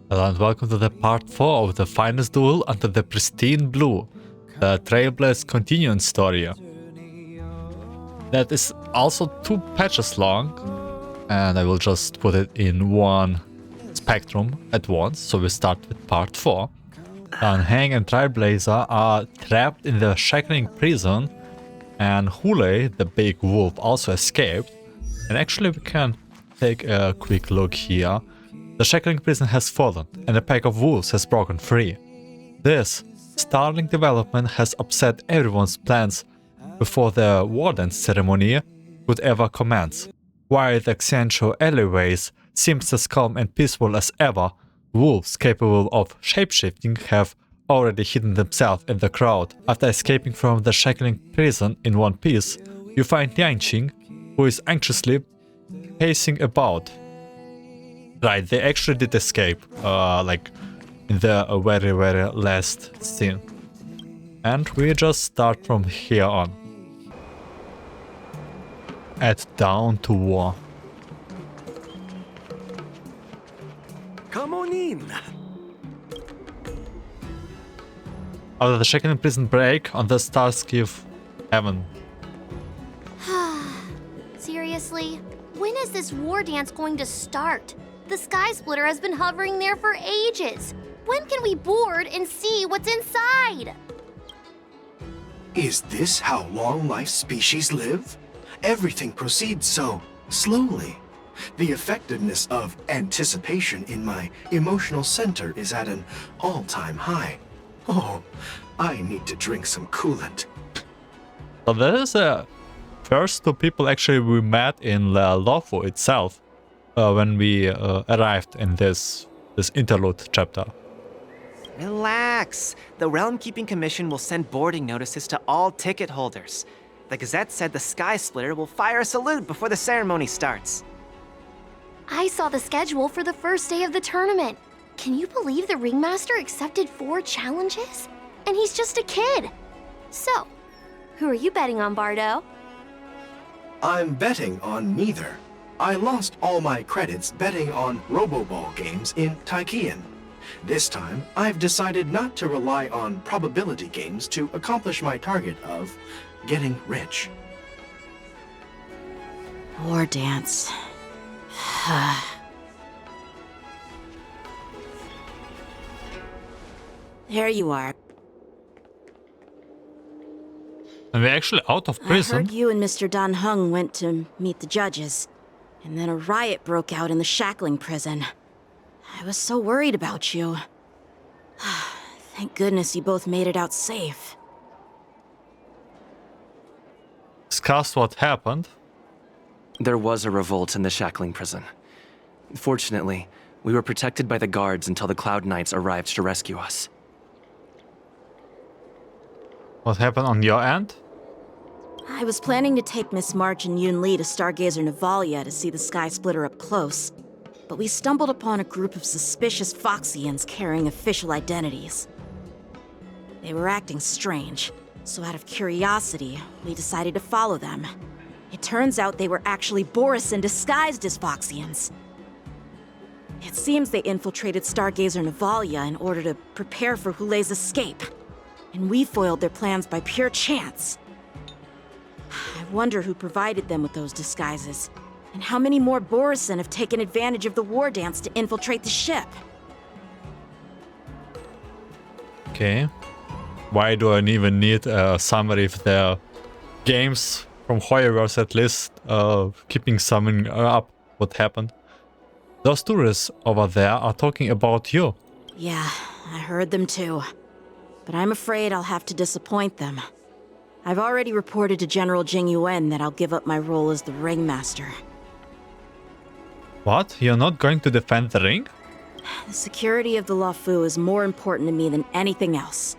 Hello and welcome to the part 4 of the finest duel under the Pristine Blue, the Trailblaze continuing story. That is also 2 patches long, and I will just put it in one spectrum at once, so we start with part 4. Hang and Trailblazer are trapped in the shackling prison, and Hoolay, the big wolf, also escaped. And actually we can take a quick look here. The shackling prison has fallen, and a pack of wolves has broken free. This startling development has upset everyone's plans before the Wardance ceremony could ever commence. While the Xianzhou alleyways seems as calm and peaceful as ever, wolves capable of shapeshifting have already hidden themselves in the crowd. After escaping from the shackling prison in one piece, you find Lianqing, who is anxiously pacing about. Right, they actually did escape, like in the very last scene. And we just start from here on. At Down to War. Come on in. After the shackling prison break on the stars give heaven. Seriously? When is this war dance going to start? The Sky Splitter has been hovering there for ages. When can we board and see what's inside? Is this how long-life species live? Everything proceeds so slowly. The effectiveness of anticipation in my emotional center is at an all-time high. Oh, I need to drink some coolant. So that is the first 2 people actually we met in Loufu itself. When we arrived in this interlude chapter. Relax. The Realm Keeping Commission will send boarding notices to all ticket holders. The Gazette said the Sky Splitter will fire a salute before the ceremony starts. I saw the schedule for the first day of the tournament. Can you believe the Ringmaster accepted 4 challenges? And he's just a kid. So, who are you betting on, Bardo? I'm betting on neither. I lost all my credits betting on Roboball games in Taikian. This time, I've decided not to rely on probability games to accomplish my target of getting rich. War dance. There you are. And we're actually out of prison. I heard you and Mr. Dan Heng went to meet the judges. And then a riot broke out in the shackling prison. I was so worried about you. Thank goodness you both made it out safe. Discuss what happened. There was a revolt in the shackling prison. Fortunately, we were protected by the guards until the Cloud Knights arrived to rescue us. What happened on your end? I was planning to take Miss March and Yun Li to Stargazer Navalia to see the Sky Splitter up close, but we stumbled upon a group of suspicious Foxians carrying official identities. They were acting strange, so out of curiosity, we decided to follow them. It turns out they were actually Borisin disguised as Foxians. It seems they infiltrated Stargazer Navalia in order to prepare for Houlay's escape, and we foiled their plans by pure chance. I wonder who provided them with those disguises, and how many more Borisin have taken advantage of the war dance to infiltrate the ship. Okay. Why do I even need a summary if the games from Hoyoverse at least keeping summing up what happened? Those tourists over there are talking about you. Yeah, I heard them too. But I'm afraid I'll have to disappoint them. I've already reported to General Jing Yuan that I'll give up my role as the Ringmaster. What? You're not going to defend the ring? The security of the Loufu is more important to me than anything else.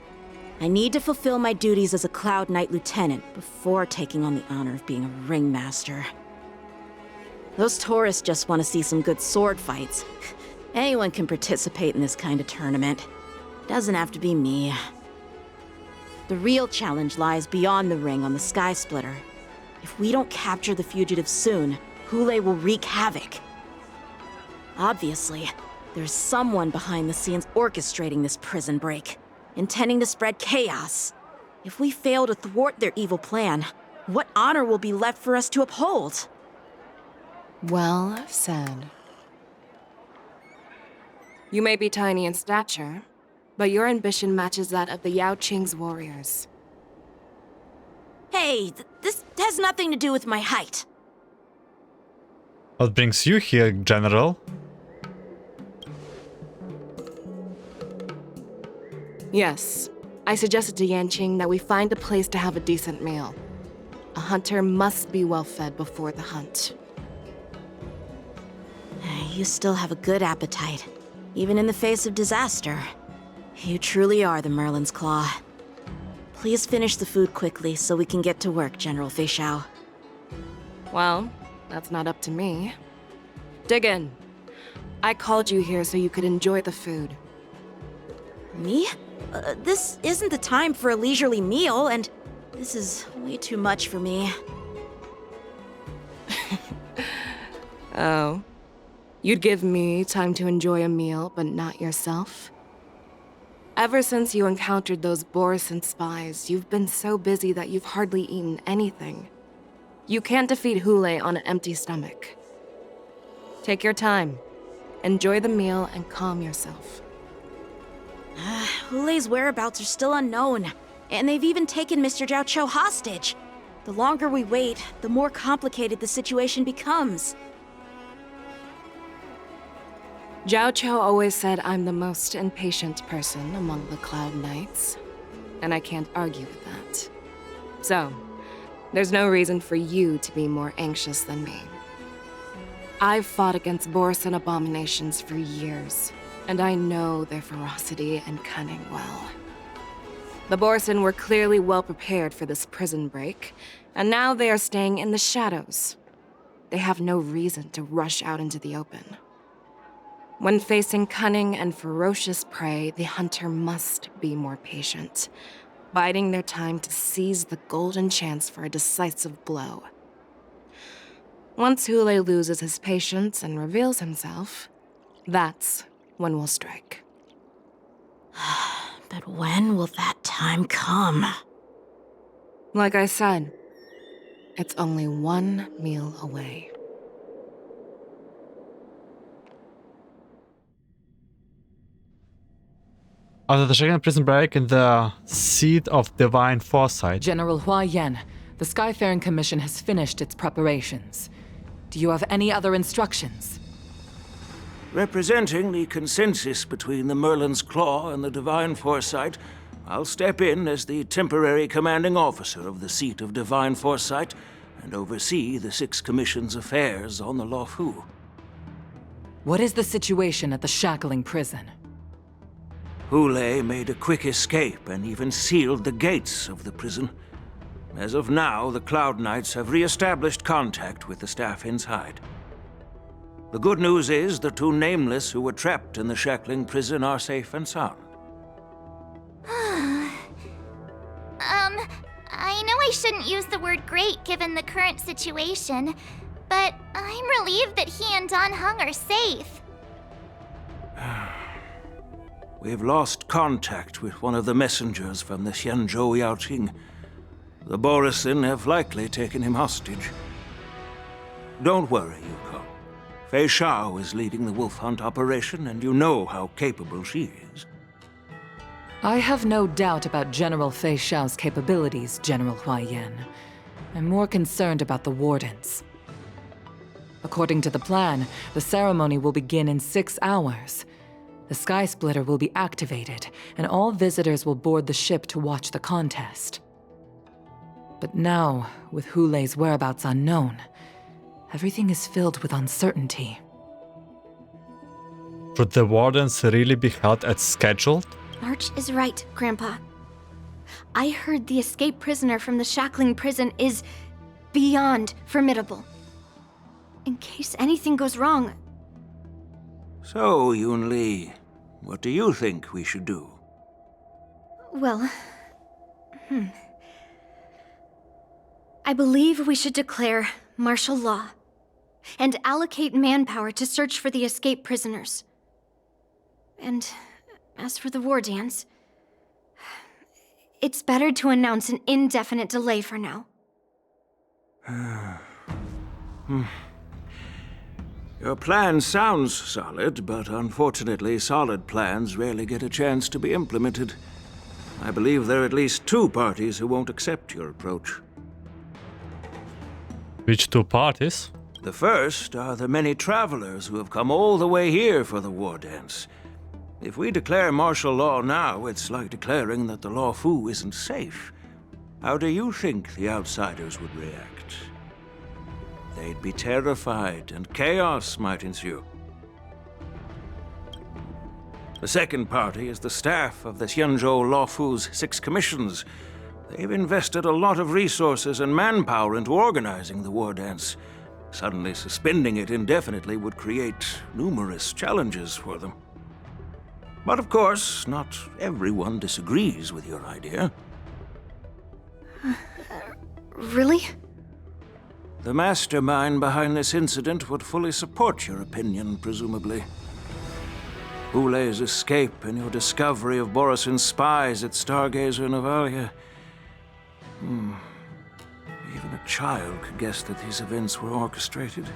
I need to fulfill my duties as a Cloud Knight Lieutenant before taking on the honor of being a Ringmaster. Those tourists just want to see some good sword fights. Anyone can participate in this kind of tournament. Doesn't have to be me. The real challenge lies beyond the ring on the Sky Splitter. If we don't capture the fugitives soon, Hoolay will wreak havoc. Obviously, There's someone behind the scenes orchestrating this prison break, intending to spread chaos. If we fail to thwart their evil plan, what honor will be left for us to uphold? Well said. You may be tiny in stature, but your ambition matches that of the Yaoqing's warriors. Hey, this has nothing to do with my height. What brings you here, General? Yes, I suggested to Yanqing that we find a place to have a decent meal. A hunter must be well fed before the hunt. You still have a good appetite, even in the face of disaster. You truly are the Merlin's Claw. Please finish the food quickly so we can get to work, General Fei Xiao. Well, that's not up to me. Dig in. I called you here so you could enjoy the food. Me? This isn't the time for a leisurely meal, and this is way too much for me. Oh. You'd give me time to enjoy a meal, but not yourself? Ever since you encountered those Borison spies, you've been so busy that you've hardly eaten anything. You can't defeat Hoolay on an empty stomach. Take your time. Enjoy the meal and calm yourself. Hoolay's whereabouts are still unknown, and they've even taken Mr. Jiaoqiu hostage. The longer we wait, the more complicated the situation becomes. Jiaoqiu always said I'm the most impatient person among the Cloud Knights, and I can't argue with that. So, there's no reason for you to be more anxious than me. I've fought against Borison abominations for years, and I know their ferocity and cunning well. The Borison were clearly well prepared for this prison break, and now they are staying in the shadows. They have no reason to rush out into the open. When facing cunning and ferocious prey, the hunter must be more patient, biding their time to seize the golden chance for a decisive blow. Once Hoolay loses his patience and reveals himself, that's when we'll strike. But when will that time come? Like I said, it's only one meal away. After the second prison break in the Seat of Divine Foresight. General Hua Yan, the Skyfaring Commission has finished its preparations. Do you have any other instructions? Representing the consensus between the Merlin's Claw and the Divine Foresight, I'll step in as the temporary commanding officer of the Seat of Divine Foresight and oversee the Six Commission's affairs on the Loufu. What is the situation at the Shackling Prison? Hoolay made a quick escape and even sealed the gates of the prison. As of now, the Cloud Knights have re-established contact with the staff inside. The good news is the two Nameless who were trapped in the Shackling prison are safe and sound. I know I shouldn't use the word great given the current situation, but I'm relieved that he and Dan Heng are safe. We've lost contact with one of the messengers from the Xianzhou Yaoqing. The Borison have likely taken him hostage. Don't worry, Yuko. Fei Xiao is leading the wolf hunt operation, and you know how capable she is. I have no doubt about General Fei Xiao's capabilities, General Hua Yan. I'm more concerned about the Wardance. According to the plan, the ceremony will begin in 6 hours. The Sky Splitter will be activated, and all visitors will board the ship to watch the contest. But now, with Hoolay's whereabouts unknown, everything is filled with uncertainty. Should the Wardens really be held as scheduled? March is right, Grandpa. I heard the escaped prisoner from the Shackling prison is beyond formidable. In case anything goes wrong. So, Yun-Li, what do you think we should do? Well, I believe we should declare martial law and allocate manpower to search for the escaped prisoners. And as for the Wardance, it's better to announce an indefinite delay for now. Your plan sounds solid, but unfortunately, solid plans rarely get a chance to be implemented. I believe there are at least 2 parties who won't accept your approach. Which 2 parties? The first are the many travelers who have come all the way here for the Wardance. If we declare martial law now, it's like declaring that the Loufu isn't safe. How do you think the outsiders would react? They'd be terrified, and chaos might ensue. The second party is the staff of the Xianzhou Loufu's 6 commissions. They've invested a lot of resources and manpower into organizing the Wardance. Suddenly suspending it indefinitely would create numerous challenges for them. But of course, not everyone disagrees with your idea. Really? The mastermind behind this incident would fully support your opinion, presumably. Hoolay's escape and your discovery of Borisin's spies at Stargazer Navalia. Even a child could guess that these events were orchestrated.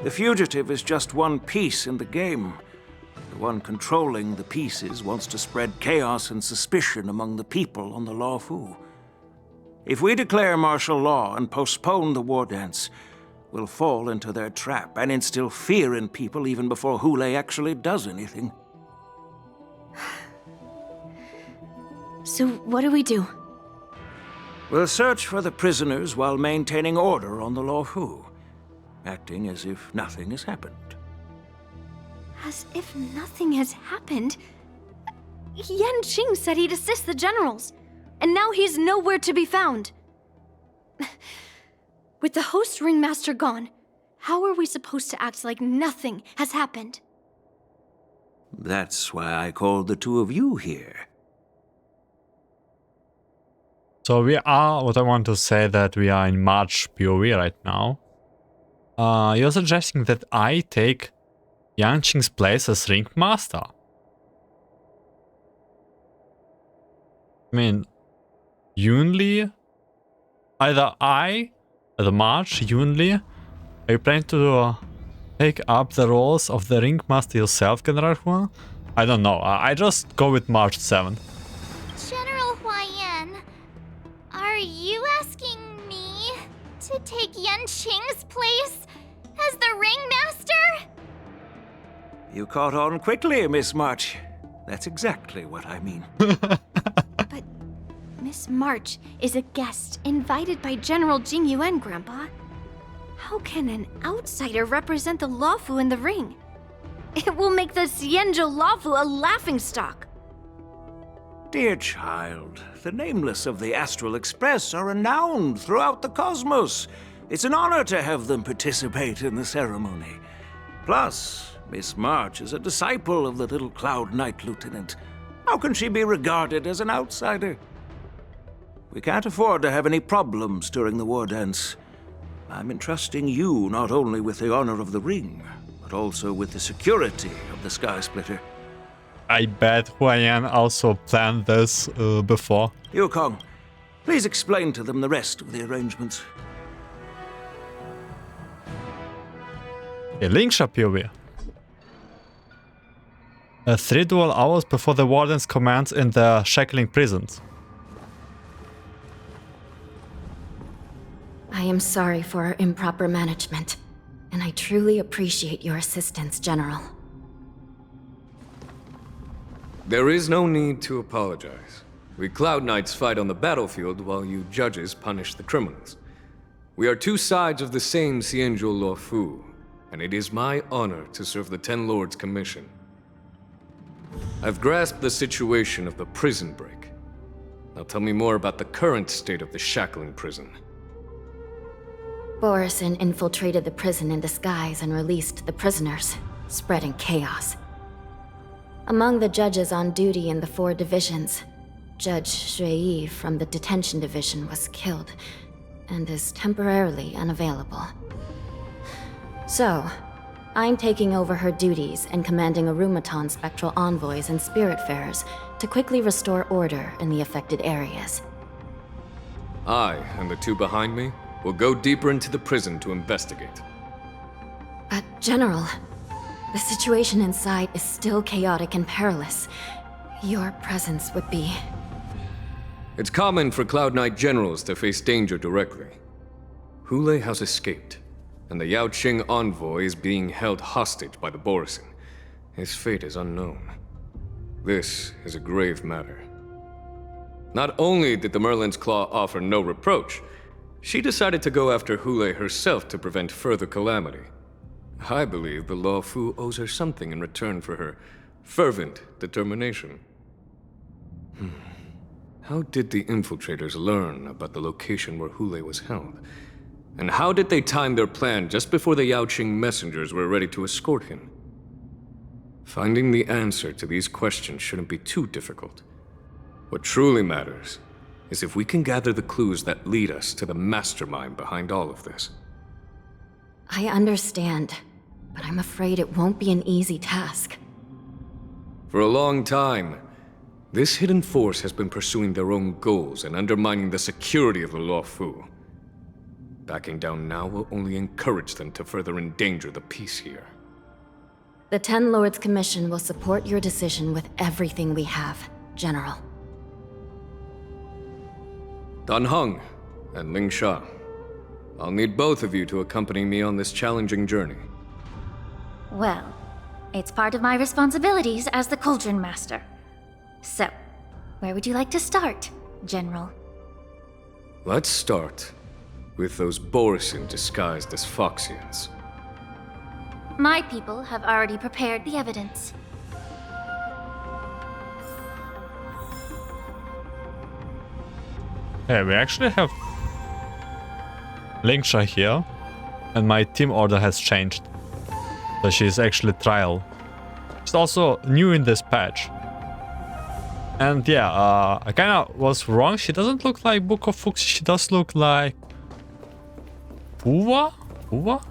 The fugitive is just one piece in the game. The one controlling the pieces wants to spread chaos and suspicion among the people on the Loufu. If we declare martial law and postpone the Wardance, we'll fall into their trap and instill fear in people even before Hoolay actually does anything. So what do we do? We'll search for the prisoners while maintaining order on the Loufu, acting as if nothing has happened. As if nothing has happened? Yanqing said he'd assist the generals, and now he's nowhere to be found. With the host ringmaster gone, how are we supposed to act like nothing has happened? That's why I called the 2 of you here. So we are, what I want to say, that we are in March POV right now. You're suggesting that I take Yanqing's place as ringmaster? I mean, Yunli? Either March, Yunli? Are you planning to take up the roles of the ringmaster yourself, General Huan? I don't know, I just go with March 7th. General Huayan, are you asking me to take Yanqing's place as the ringmaster? You caught on quickly, Miss March. That's exactly what I mean. But Miss March is a guest invited by General Jing Yuan, Grandpa. How can an outsider represent the Loufu in the ring? It will make the Xianzhou Loufu a laughingstock. Dear child, the nameless of the Astral Express are renowned throughout the cosmos. It's an honor to have them participate in the ceremony. Plus, Miss March is a disciple of the little Cloud Knight Lieutenant. How can she be regarded as an outsider? We can't afford to have any problems during the Wardance. I'm entrusting you not only with the honor of the ring, but also with the security of the Sky Splitter. I bet Huayan also planned this before. Yukong, please explain to them the rest of the arrangements. Lingsha POV. 3 dual hours before the Warden's commands in the shackling prisons. I am sorry for our improper management, and I truly appreciate your assistance, General. There is no need to apologize. We Cloud Knights fight on the battlefield while you judges punish the criminals. We are 2 sides of the same Xianzhou Loufu, and it is my honor to serve the 10 Lords' commission. I've grasped the situation of the prison break. Now tell me more about the current state of the shackling prison. Borisin infiltrated the prison in disguise and released the prisoners, spreading chaos. Among the judges on duty in the 4 divisions, Judge Shui from the detention division was killed and is temporarily unavailable. So, I'm taking over her duties and commanding Arumaton spectral envoys and spiritfarers to quickly restore order in the affected areas. I and the two behind me will go deeper into the prison to investigate. But, General, the situation inside is still chaotic and perilous. Your presence would be... It's common for Cloud Knight generals to face danger directly. Hoolay has escaped, and the Yaoqing envoy is being held hostage by the Borisin. His fate is unknown. This is a grave matter. Not only did the Merlin's Claw offer no reproach, she decided to go after Hoolay herself to prevent further calamity. I believe the Loufu owes her something in return for her fervent determination. How did the infiltrators learn about the location where Hoolay was held? And how did they time their plan just before the Yaoqing messengers were ready to escort him? Finding the answer to these questions shouldn't be too difficult. What truly matters is if we can gather the clues that lead us to the mastermind behind all of this. I understand, but I'm afraid it won't be an easy task. For a long time, this hidden force has been pursuing their own goals and undermining the security of the Loufu. Backing down now will only encourage them to further endanger the peace here. The Ten Lords Commission will support your decision with everything we have, General. Dan Heng and Ling Sha, I'll need both of you to accompany me on this challenging journey. Well, it's part of my responsibilities as the Cauldron Master. So, where would you like to start, General? Let's start with those Borisin disguised as Foxians. My people have already prepared the evidence. Yeah, we actually have Lingsha here, and my team order has changed. So she's actually Trial. She's also new in this patch. And yeah, I kinda was wrong. She doesn't look like Book of Fuxi. She does look like... Puwa? Puwa?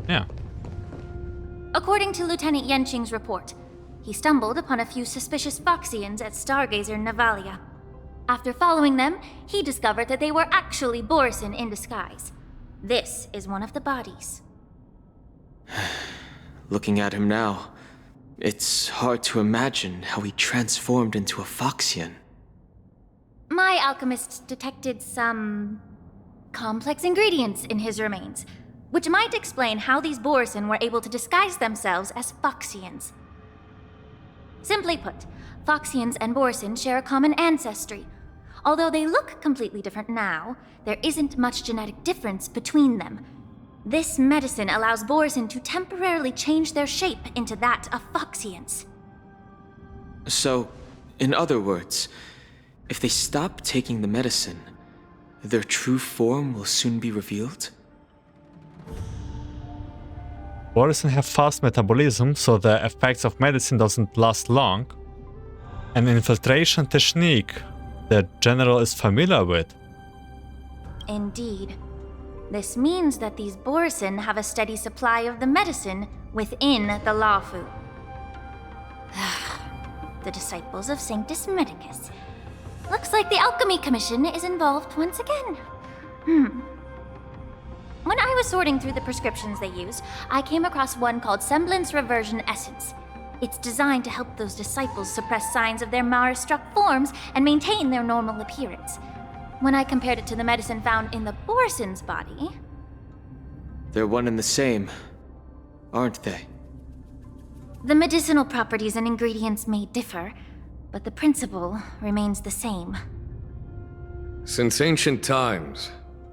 Yeah. According to Lieutenant Yenqing's report, he stumbled upon a few suspicious Foxians at Stargazer Navalia. After following them, he discovered that they were actually Borisin in disguise. This is one of the bodies. Looking at him now, it's hard to imagine how he transformed into a Foxian. My alchemists detected some complex ingredients in his remains, which might explain how these Borisin were able to disguise themselves as Foxians. Simply put, Foxians and Borisin share a common ancestry. Although they look completely different now, there isn't much genetic difference between them. This medicine allows Borisin to temporarily change their shape into that of Foxians. So, in other words, if they stop taking the medicine, their true form will soon be revealed? Borisin have fast metabolism, so the effects of medicine doesn't last long. An infiltration technique that General is familiar with. Indeed. This means that these Borisin have a steady supply of the medicine within the Loufu. The disciples of Sanctus Medicus. Looks like the Alchemy Commission is involved once again. When I was sorting through the prescriptions they use, I came across one called Semblance Reversion Essence. It's designed to help those disciples suppress signs of their Mara-struck forms and maintain their normal appearance. When I compared it to the medicine found in the Borisin's body... They're one and the same, aren't they? The medicinal properties and ingredients may differ, but the principle remains the same. Since ancient times,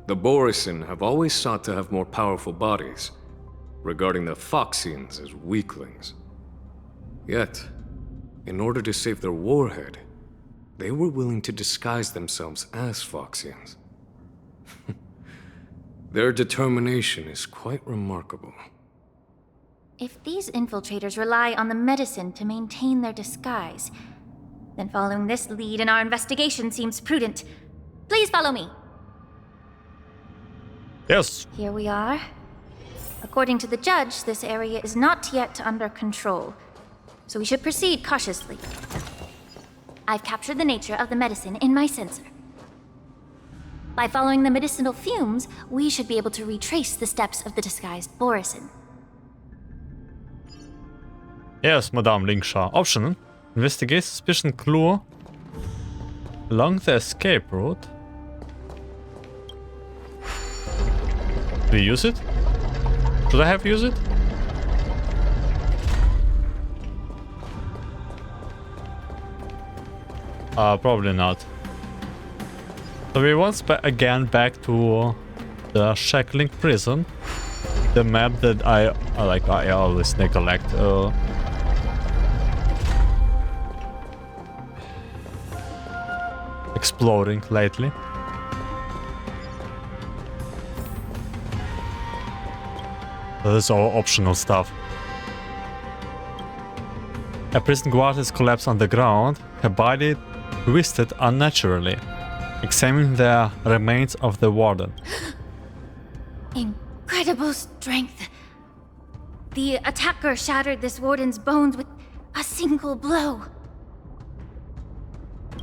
the Borisin have always sought to have more powerful bodies, regarding the Foxians as weaklings. Yet, in order to save their warhead, they were willing to disguise themselves as Foxians. Their determination is quite remarkable. If these infiltrators rely on the medicine to maintain their disguise, then following this lead in our investigation seems prudent. Please follow me. Yes. Here we are. According to the judge, this area is not yet under control, so we should proceed cautiously. I've captured the nature of the medicine in my sensor. By following the medicinal fumes, we should be able to retrace the steps of the disguised Borisin. Yes, Madame Lingsha. Option: investigate suspicion clue along the escape route. Do we use it? Should I have used it? Probably not. So we once again back to the shackling prison. The map that I always neglect. Exploring lately. This is all optional stuff. A prison guard has collapsed on the ground, her body twisted unnaturally. Examine the remains of the warden. Incredible strength. The attacker shattered this warden's bones with a single blow.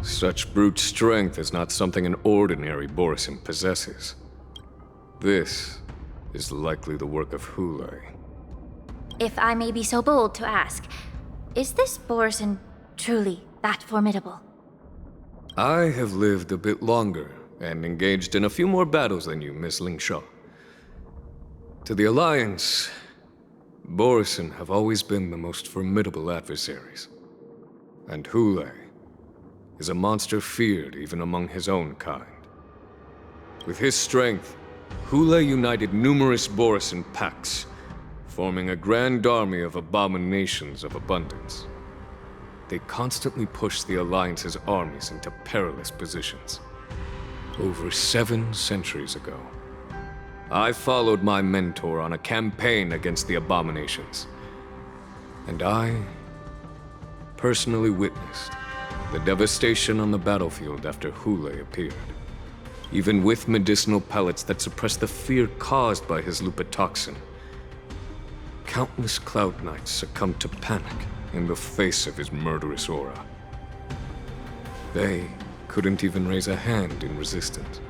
Such brute strength is not something an ordinary Borisin possesses. This is likely the work of Hoolay. If I may be so bold to ask, is this Borisin truly that formidable? I have lived a bit longer and engaged in a few more battles than you, Miss Lingsha. To the Alliance, Borisin have always been the most formidable adversaries. And Hoolay is a monster feared even among his own kind. With his strength, Hoolay united numerous Borisin packs, forming a grand army of abominations of abundance. They constantly push the Alliance's armies into perilous positions. Over 7 centuries ago, I followed my mentor on a campaign against the abominations. And I personally witnessed the devastation on the battlefield after Hoolay appeared. Even with medicinal pellets that suppressed the fear caused by his lupitoxin, countless Cloud Knights succumbed to panic in the face of his murderous aura. They couldn't even raise a hand in resistance.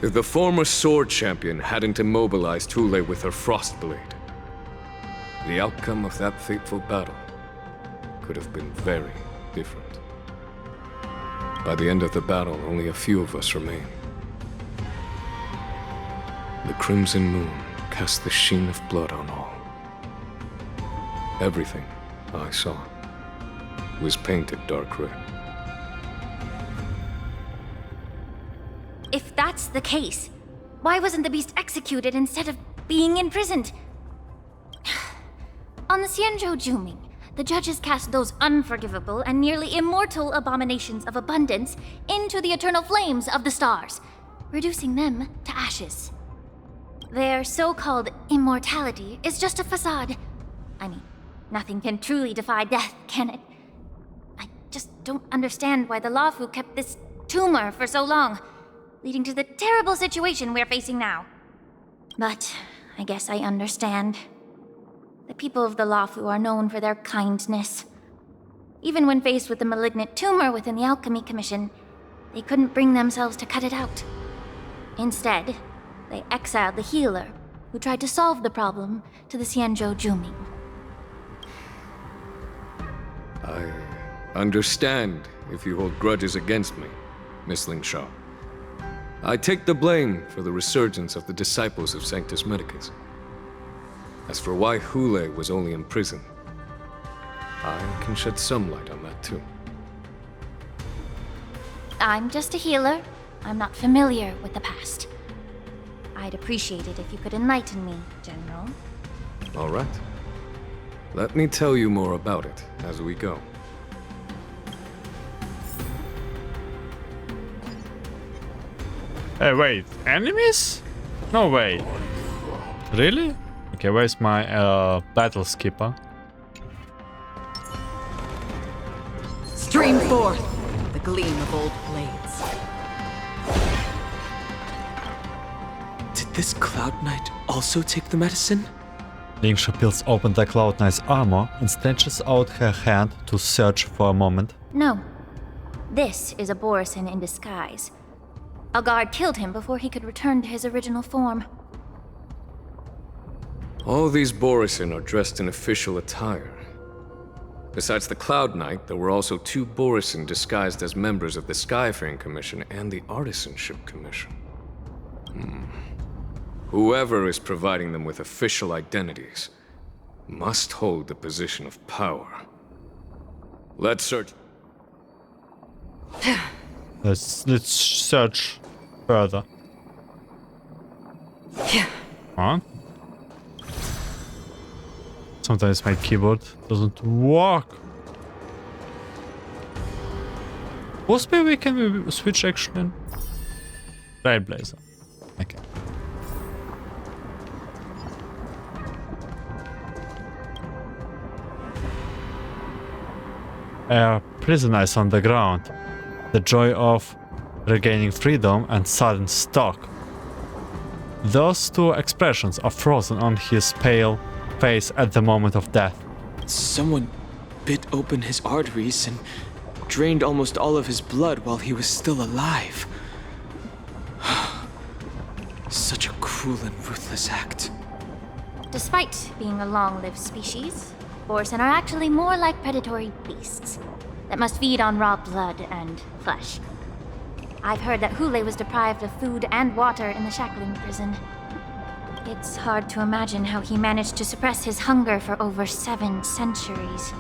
If the former sword champion hadn't immobilized Hoolay with her frost blade, the outcome of that fateful battle could have been very different. By the end of the battle, only a few of us remained. The crimson moon cast the sheen of blood on all. Everything I saw was painted dark red. If that's the case, why wasn't the beast executed instead of being imprisoned? On the Xianzhou Juming, the judges cast those unforgivable and nearly immortal abominations of abundance into the eternal flames of the stars, reducing them to ashes. Their so-called immortality is just a facade. I mean, nothing can truly defy death, can it? I just don't understand why the Loufu kept this tumor for so long, leading to the terrible situation we're facing now. But I guess I understand. The people of the Loufu are known for their kindness. Even when faced with the malignant tumor within the Alchemy Commission, they couldn't bring themselves to cut it out. Instead, they exiled the healer, who tried to solve the problem, to the Xianzhou Juming. I understand if you hold grudges against me, Miss Lingsha. I take the blame for the resurgence of the disciples of Sanctus Medicus. As for why Hoolay was only in prison, I can shed some light on that too. I'm just a healer. I'm not familiar with the past. I'd appreciate it if you could enlighten me, General. All right. Let me tell you more about it as we go. Hey, wait, enemies? No way. Really? Okay, where's my battle skipper? Stream forth the gleam of old blades. this Cloud Knight also take the medicine? Lingsha peels open the Cloud Knight's armor and stretches out her hand to search for a moment. No. This is a Borisin in disguise. A guard killed him before he could return to his original form. All these Borisin are dressed in official attire. Besides the Cloud Knight, there were also 2 Borisin disguised as members of the Skyfaring Commission and the Artisanship Commission. Whoever is providing them with official identities must hold the position of power. Let's search. Let's search further. Huh? Sometimes my keyboard doesn't work. Possibly we can switch action. Trailblazer. Okay. A prisoner is on the ground. The joy of regaining freedom and sudden shock. Those 2 expressions are frozen on his pale face at the moment of death. Someone bit open his arteries and drained almost all of his blood while he was still alive. Such a cruel and ruthless act. Despite being a long-lived species, Borisin are actually more like predatory beasts that must feed on raw blood and flesh. I've heard that Hoolay was deprived of food and water in the shackling prison. It's hard to imagine how he managed to suppress his hunger for over 7 centuries.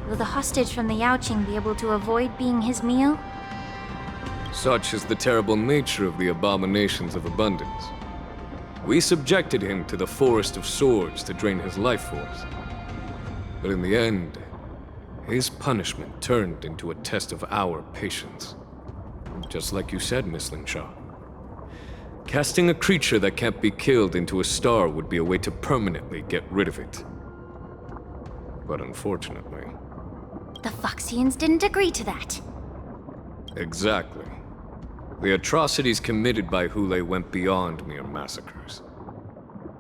Will the hostage from the Yaoqing be able to avoid being his meal? Such is the terrible nature of the abominations of abundance. We subjected him to the Forest of Swords to drain his life force. But in the end, his punishment turned into a test of our patience. Just like you said, Miss Lingsha. Casting a creature that can't be killed into a star would be a way to permanently get rid of it. But unfortunately... The Foxians didn't agree to that. Exactly. The atrocities committed by Hoolay went beyond mere massacres.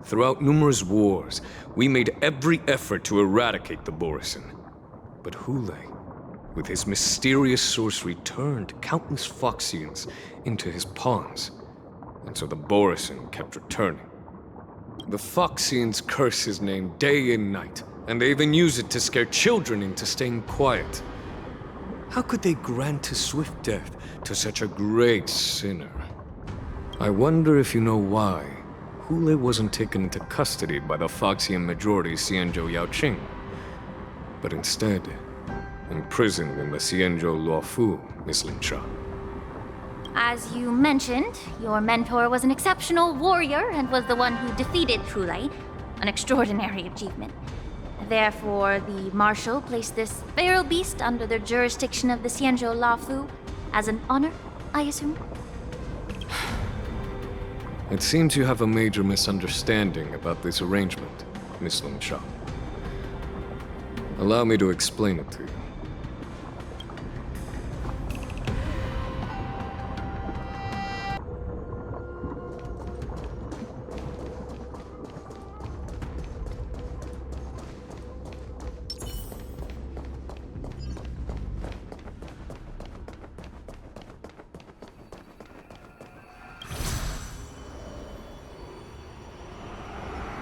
Throughout numerous wars, we made every effort to eradicate the Borisin. But Hoolay, with his mysterious sorcery, turned countless Foxians into his pawns. And so the Borisin kept returning. The Foxians curse his name day and night, and they even use it to scare children into staying quiet. How could they grant a swift death to such a great sinner? I wonder if you know why Hoolay wasn't taken into custody by the Foxian majority Xianzhou Yaoqing, but instead imprisoned in the Xianzhou Loufu, Miss Lingsha. As you mentioned, your mentor was an exceptional warrior and was the one who defeated Hoolay, an extraordinary achievement. Therefore, the Marshal placed this feral beast under the jurisdiction of the Xianzhou Loufu as an honor, I assume? It seems you have a major misunderstanding about this arrangement, Miss Lingsha. Allow me to explain it to you.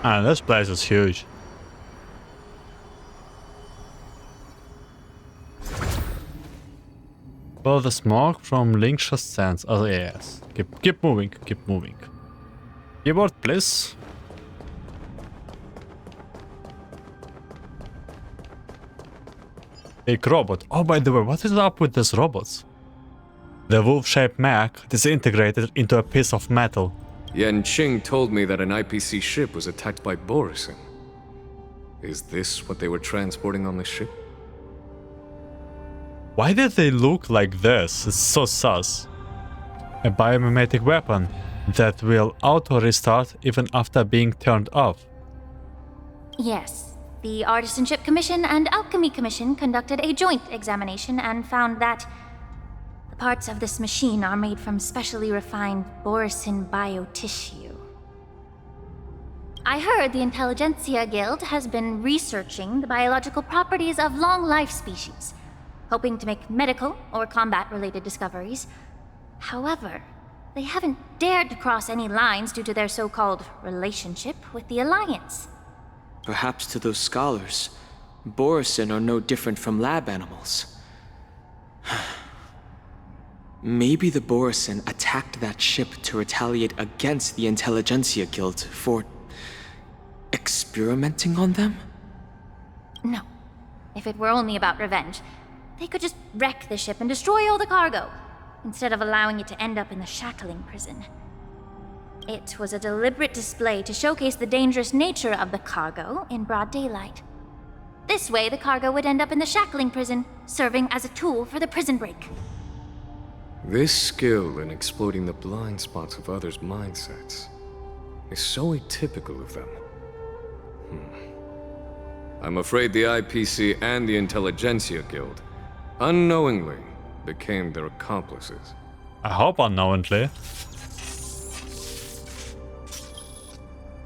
Ah, this place is huge. Well, the smoke from Lingsha stands. Oh yes. Keep moving, keep moving. Keyboard, please. Big robot. Oh, by the way, what is up with these robots? The wolf-shaped mech disintegrated into a piece of metal. Yan Qing told me that an IPC ship was attacked by Borisin. Is this what they were transporting on the ship? Why did they look like this? It's so sus. A biomimetic weapon that will auto-restart even after being turned off. Yes. The Artisanship Commission and Alchemy Commission conducted a joint examination and found that, parts of this machine are made from specially refined Borisin biotissue. I heard the Intelligentsia Guild has been researching the biological properties of long-life species, hoping to make medical or combat-related discoveries. However, they haven't dared to cross any lines due to their so-called relationship with the Alliance. Perhaps to those scholars, Borisin are no different from lab animals. Maybe the Borisin attacked that ship to retaliate against the Intelligentsia Guild for experimenting on them? No. If it were only about revenge, they could just wreck the ship and destroy all the cargo, instead of allowing it to end up in the shackling prison. It was a deliberate display to showcase the dangerous nature of the cargo in broad daylight. This way, the cargo would end up in the shackling prison, serving as a tool for the prison break. This skill in exploiting the blind spots of others' mindsets is so atypical of them. I'm afraid the IPC and the Intelligentsia Guild unknowingly became their accomplices. I hope unknowingly.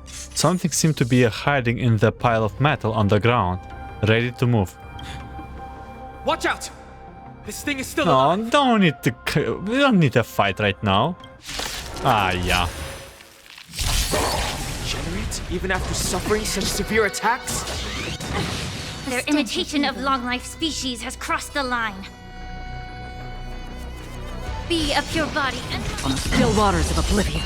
Something seemed to be hiding in the pile of metal on the ground, ready to move. Watch out! This thing is still No, alive! we don't need a fight right now. Ah, yeah. Generate even after suffering such severe attacks? Their imitation of long-life species has crossed the line. Be a pure body and... On the still waters of oblivion.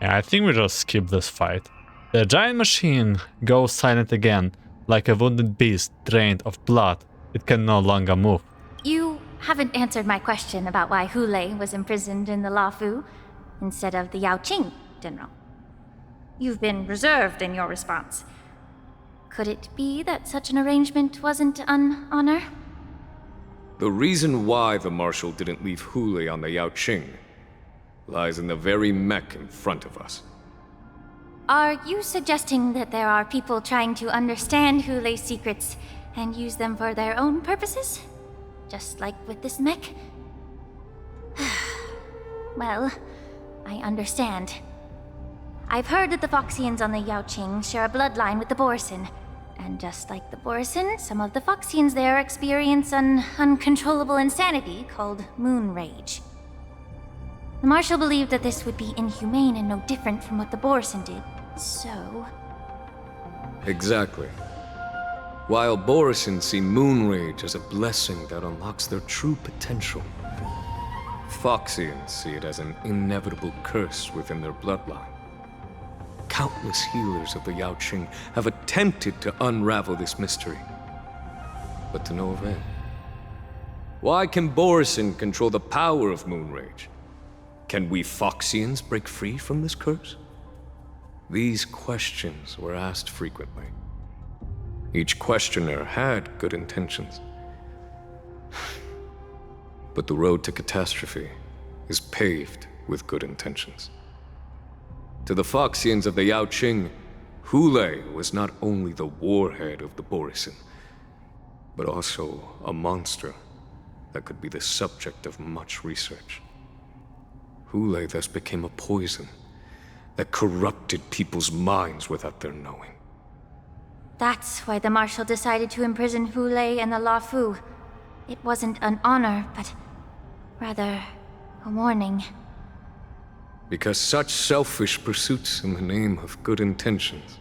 Yeah, I think we just skip this fight. The giant machine goes silent again, like a wounded beast drained of blood. It can no longer move. You haven't answered my question about why Hoolay was imprisoned in the Loufu instead of the Yaoqing, General. You've been reserved in your response. Could it be that such an arrangement wasn't an honor? The reason why the Marshal didn't leave Hoolay on the Yaoqing lies in the very mech in front of us. Are you suggesting that there are people trying to understand Hoolay's secrets and use them for their own purposes? Just like with this mech? Well, I understand. I've heard that the Foxians on the Yaoqing share a bloodline with the Borisin, and just like the Borisin, some of the Foxians there experience an uncontrollable insanity called moon rage. The Marshal believed that this would be inhumane and no different from what the Borisin did, so... Exactly. While Borisin see moon rage as a blessing that unlocks their true potential, Foxians see it as an inevitable curse within their bloodline. Countless healers of the Yaoqing have attempted to unravel this mystery, but to no avail. Why can Borisin control the power of moon rage? Can we Foxians break free from this curse? These questions were asked frequently. Each questioner had good intentions. But the road to catastrophe is paved with good intentions. To the Foxians of the Yaoqing, Hoolay was not only the warhead of the Borisin, but also a monster that could be the subject of much research. Hoolay thus became a poison that corrupted people's minds without their knowing. That's why the Marshal decided to imprison Hoolay and the Loufu. It wasn't an honor, but rather a warning. Because such selfish pursuits in the name of good intentions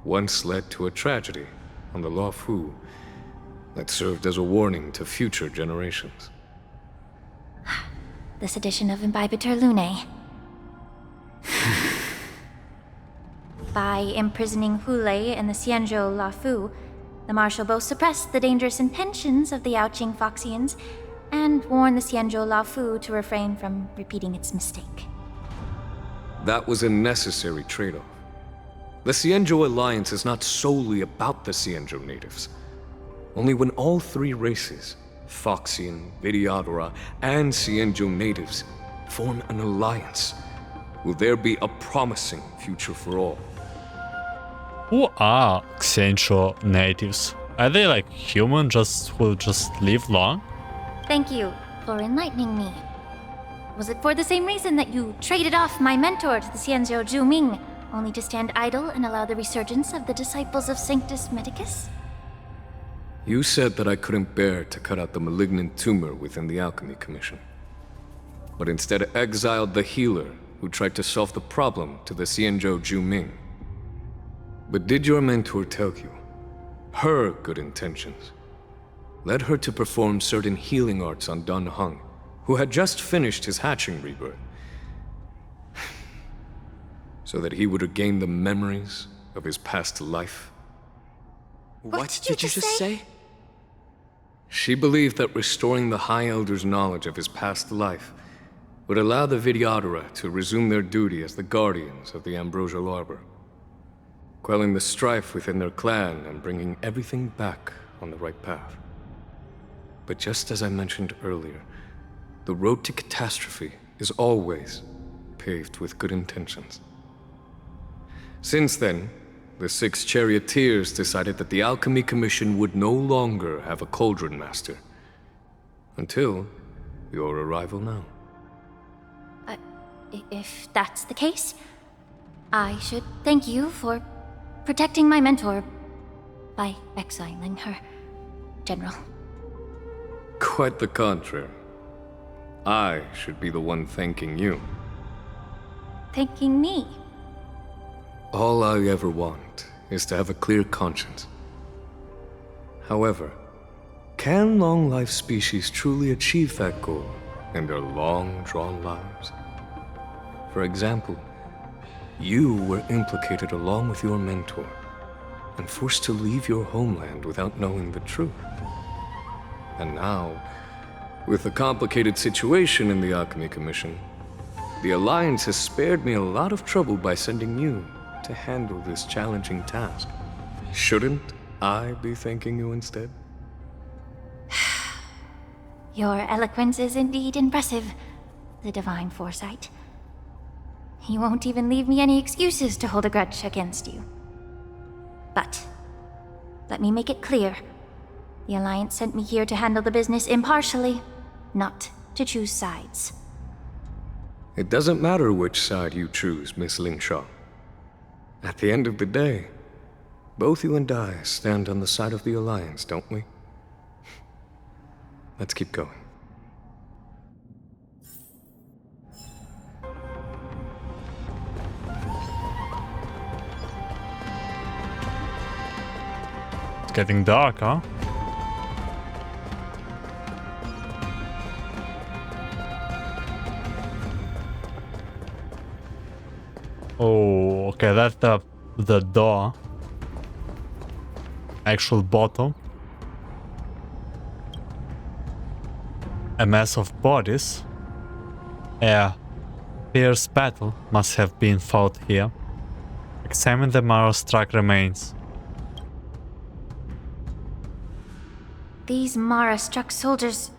once led to a tragedy on the Loufu that served as a warning to future generations. This edition of Imbibitor Lunae. By imprisoning Hoolay and the Xianzhou Loufu, the Marshal both suppressed the dangerous intentions of the Yaoqing Foxians and warned the Xianzhou Loufu to refrain from repeating its mistake. That was a necessary trade-off. The Xianzhou Alliance is not solely about the Xianzhou natives. Only when all three races, Foxian, Vidyadhara, and Xianzhou natives, form an alliance, will there be a promising future for all. Who are Xianzhou natives? Are they like human who just live long? Thank you for enlightening me. Was it for the same reason that you traded off my mentor to the Xianzhou Zhuming, only to stand idle and allow the resurgence of the disciples of Sanctus Medicus? You said that I couldn't bear to cut out the malignant tumor within the Alchemy Commission, but instead exiled the healer who tried to solve the problem to the Xianzhou Zhuming. But did your mentor tell you her good intentions led her to perform certain healing arts on Dan Heng, who had just finished his hatching rebirth, so that he would regain the memories of his past life? What did you just say? She believed that restoring the High Elder's knowledge of his past life would allow the Vidyadhara to resume their duty as the guardians of the Ambrosial Arbor, quelling the strife within their clan and bringing everything back on the right path. But just as I mentioned earlier, the road to catastrophe is always paved with good intentions. Since then, the 6 charioteers decided that the Alchemy Commission would no longer have a cauldron master. Until your arrival now. If that's the case, I should thank you for protecting my mentor by exiling her, General. Quite the contrary. I should be the one thanking you. Thanking me? All I ever want is to have a clear conscience. However, can long-life species truly achieve that goal in their long-drawn lives? For example, you were implicated along with your mentor and forced to leave your homeland without knowing the truth. And now, with the complicated situation in the Alchemy Commission, the Alliance has spared me a lot of trouble by sending you to handle this challenging task. Shouldn't I be thanking you instead? Your eloquence is indeed impressive, the divine foresight. You won't even leave me any excuses to hold a grudge against you. But let me make it clear. The Alliance sent me here to handle the business impartially, not to choose sides. It doesn't matter which side you choose, Miss Lingshaw. At the end of the day, both you and I stand on the side of the Alliance, don't we? Let's keep going. It's getting dark, huh? Oh, okay, that's the door. Actual bottom. A mass of bodies. A fierce battle must have been fought here. Examine the Mara-struck remains. These Mara-struck soldiers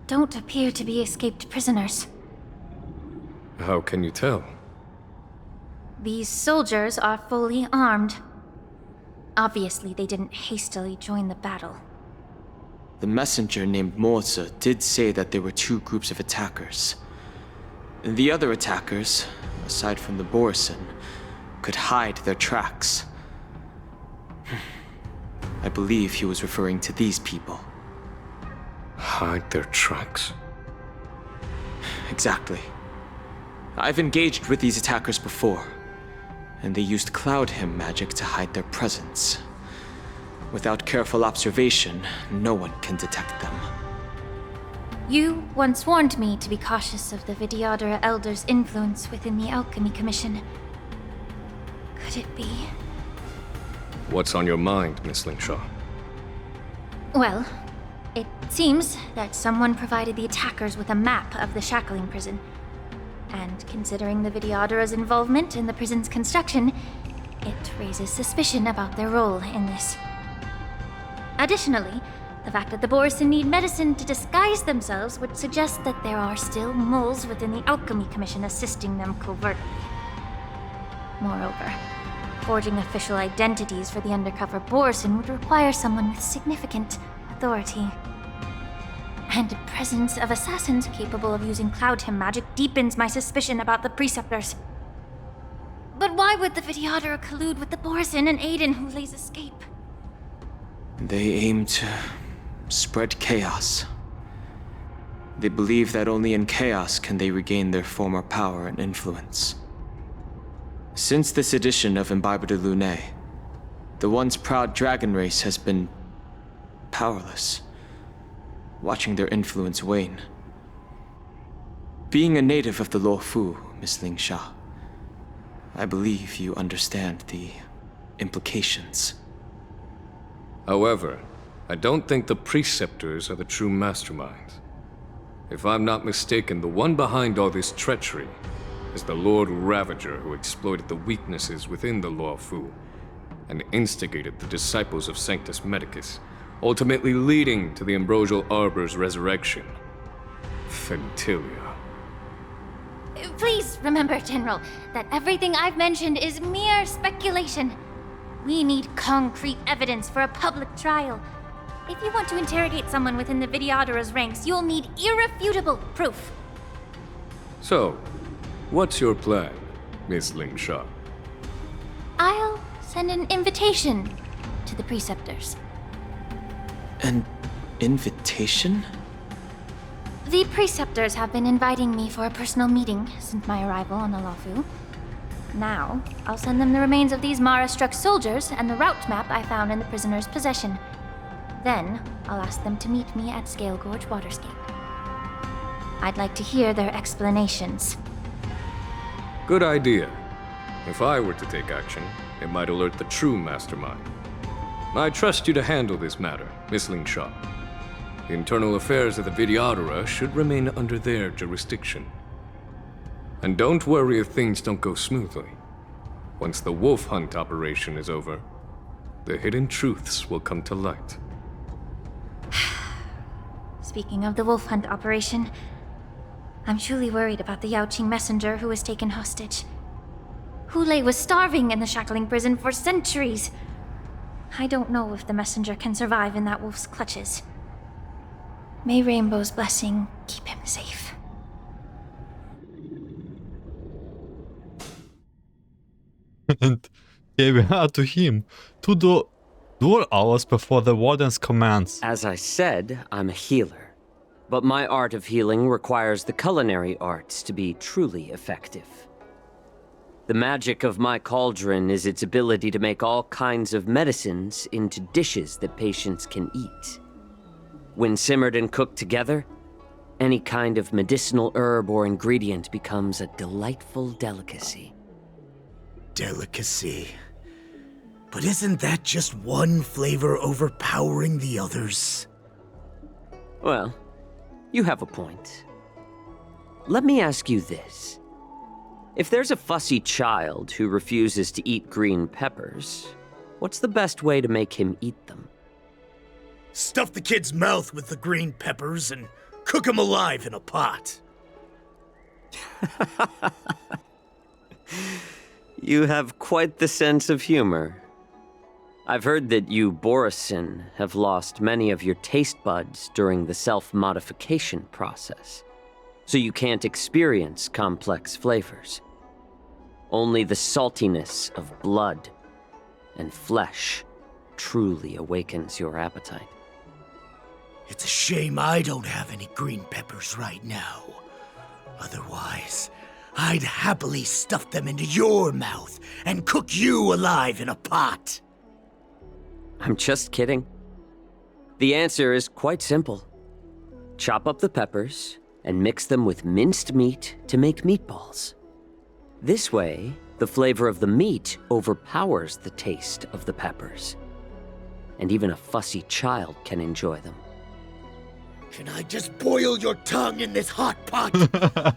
don't appear to be escaped prisoners. How can you tell? These soldiers are fully armed. Obviously, they didn't hastily join the battle. The messenger named Moza did say that there were 2 groups of attackers. The other attackers, aside from the Borison, could hide their tracks. I believe he was referring to these people. Hide their tracks? Exactly. I've engaged with these attackers before, and they used Cloud Hymn magic to hide their presence. Without careful observation, no one can detect them. You once warned me to be cautious of the Vidyadhara Elder's influence within the Alchemy Commission. Could it be? What's on your mind, Miss Lingshaw? Well, it seems that someone provided the attackers with a map of the shackling prison. And considering the Vidyadhara's involvement in the prison's construction, it raises suspicion about their role in this. Additionally, the fact that the Borison need medicine to disguise themselves would suggest that there are still moles within the Alchemy Commission assisting them covertly. Moreover, forging official identities for the undercover Borson would require someone with significant authority. And the presence of assassins capable of using Cloudhim magic deepens my suspicion about the Preceptors. But why would the Videodora collude with the Borson and aid in Hoolay's escape? They aim to spread chaos. They believe that only in chaos can they regain their former power and influence. Since this edition of Imbibe de Lune, the once proud dragon race has been powerless, watching their influence wane. Being a native of the Loufu, Miss Ling Sha, I believe you understand the implications. However, I don't think the Preceptors are the true masterminds. If I'm not mistaken, the one behind all this treachery is the Lord Ravager who exploited the weaknesses within the Loufu and instigated the disciples of Sanctus Medicus, ultimately leading to the Ambrosial Arbor's resurrection. Fentilia. Please remember, General, that everything I've mentioned is mere speculation. We need concrete evidence for a public trial. If you want to interrogate someone within the Videodora's ranks, you'll need irrefutable proof. So, what's your plan, Miss Ling Sha? I'll send an invitation to the Preceptors. An invitation? The Preceptors have been inviting me for a personal meeting since my arrival on the Loufu. Now, I'll send them the remains of these Mara-struck soldiers and the route map I found in the prisoner's possession. Then, I'll ask them to meet me at Scale Gorge Waterscape. I'd like to hear their explanations. Good idea. If I were to take action, it might alert the true mastermind. I trust you to handle this matter, Miss Ling Sha. The internal affairs of the Videodora should remain under their jurisdiction. And don't worry if things don't go smoothly. Once the wolf hunt operation is over, the hidden truths will come to light. Speaking of the wolf hunt operation, I'm truly worried about the Yaoqing messenger who was taken hostage. Hoolay was starving in the shackling prison for centuries. I don't know if the messenger can survive in that wolf's clutches. May Rainbow's blessing keep him safe. And gave her to him 2 dual hours before the Warden's commands. As I said, I'm a healer. But my art of healing requires the culinary arts to be truly effective. The magic of my cauldron is its ability to make all kinds of medicines into dishes that patients can eat. When simmered and cooked together, any kind of medicinal herb or ingredient becomes a delightful delicacy. Delicacy. But isn't that just one flavor overpowering the others? Well, you have a point. Let me ask you this. If there's a fussy child who refuses to eat green peppers, what's the best way to make him eat them? Stuff the kid's mouth with the green peppers and cook him alive in a pot. You have quite the sense of humor. I've heard that you, Borison, have lost many of your taste buds during the self-modification process, so you can't experience complex flavors. Only the saltiness of blood and flesh truly awakens your appetite. It's a shame I don't have any green peppers right now. Otherwise, I'd happily stuff them into your mouth and cook you alive in a pot. I'm just kidding. The answer is quite simple. Chop up the peppers and mix them with minced meat to make meatballs. This way, the flavor of the meat overpowers the taste of the peppers. And even a fussy child can enjoy them. Can I just boil your tongue in this hot pot?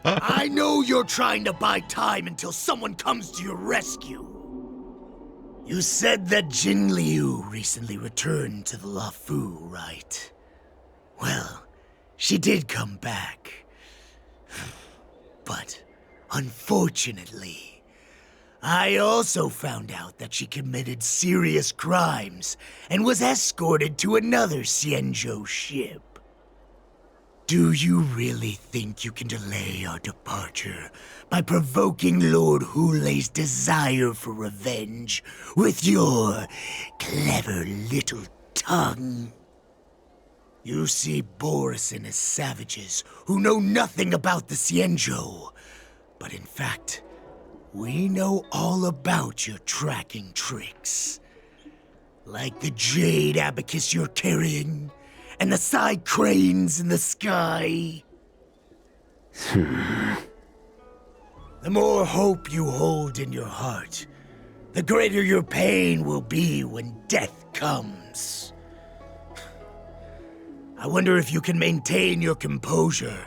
I know you're trying to buy time until someone comes to your rescue. You said that Jin Liu recently returned to the Loufu, right? Well, she did come back. But unfortunately, I also found out that she committed serious crimes and was escorted to another Xianzhou ship. Do you really think you can delay our departure by provoking Lord Hoolay's desire for revenge with your clever little tongue? You see Borison as savages who know nothing about the Xianzhou, but in fact, we know all about your tracking tricks. Like the jade abacus you're carrying, and the side cranes in the sky. The more hope you hold in your heart, the greater your pain will be when death comes. I wonder if you can maintain your composure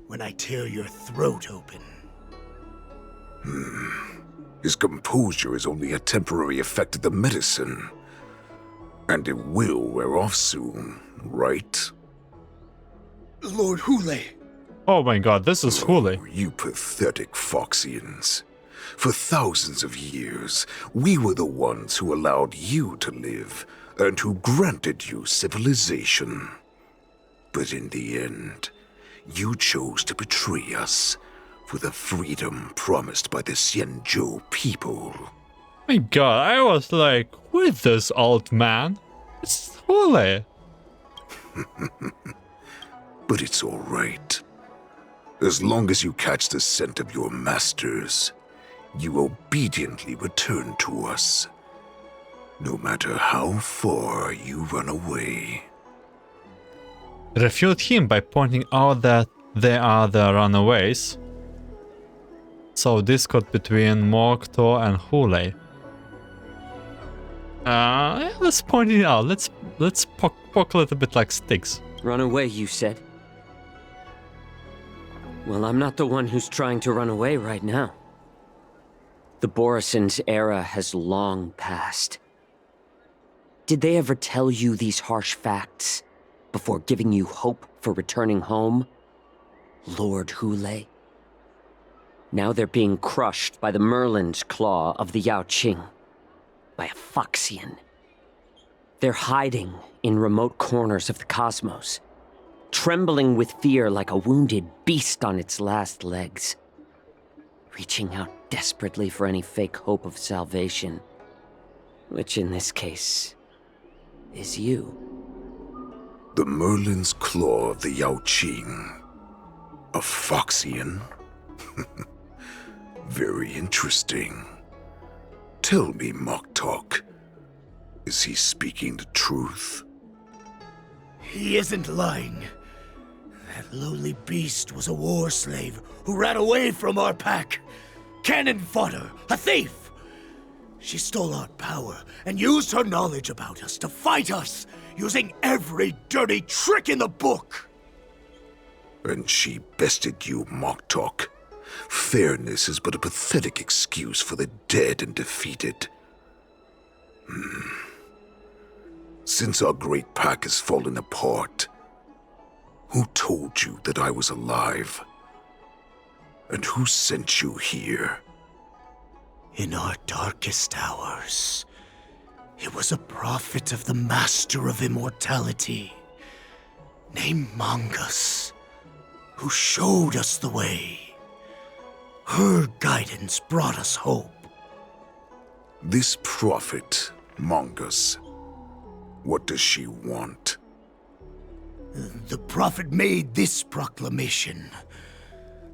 when I tear your throat open. His composure is only a temporary effect of the medicine. And it will wear off soon, right? Lord Hoolay. Oh my god, this is Hoolay. You pathetic Foxians. For thousands of years, we were the ones who allowed you to live, and who granted you civilization. But in the end, you chose to betray us for the freedom promised by the Xianzhou people. My god, I was like, who is this old man? It's Hoolay. But it's all right. As long as you catch the scent of your masters, you obediently return to us. No matter how far you run away. Refute him by pointing out that they are the runaways. So discord between Mokto and Hoolay. Yeah, let's point it out. Let's poke a little bit like sticks. Run away, you said? Well, I'm not the one who's trying to run away right now. The Borison's era has long passed. Did they ever tell you these harsh facts before giving you hope for returning home, Lord Hoolay? Now they're being crushed by the Merlin's claw of the Yaoqing, by a Foxian. They're hiding in remote corners of the cosmos, trembling with fear like a wounded beast on its last legs, reaching out desperately for any fake hope of salvation, which in this case is you. The Merlin's claw of the Yaoqing. A Foxian? Very interesting. Tell me, Moktok, is he speaking the truth? He isn't lying. That lowly beast was a war slave who ran away from our pack. Cannon fodder, a thief! She stole our power and used her knowledge about us to fight us, using every dirty trick in the book! And she bested you, Moktok. Fairness is but a pathetic excuse for the dead and defeated. Since our great pack has fallen apart, who told you that I was alive? And who sent you here? In our darkest hours, it was a prophet of the Master of Immortality, named Mongus, who showed us the way. Her guidance brought us hope. This prophet, Mongus, what does she want? The prophet made this proclamation.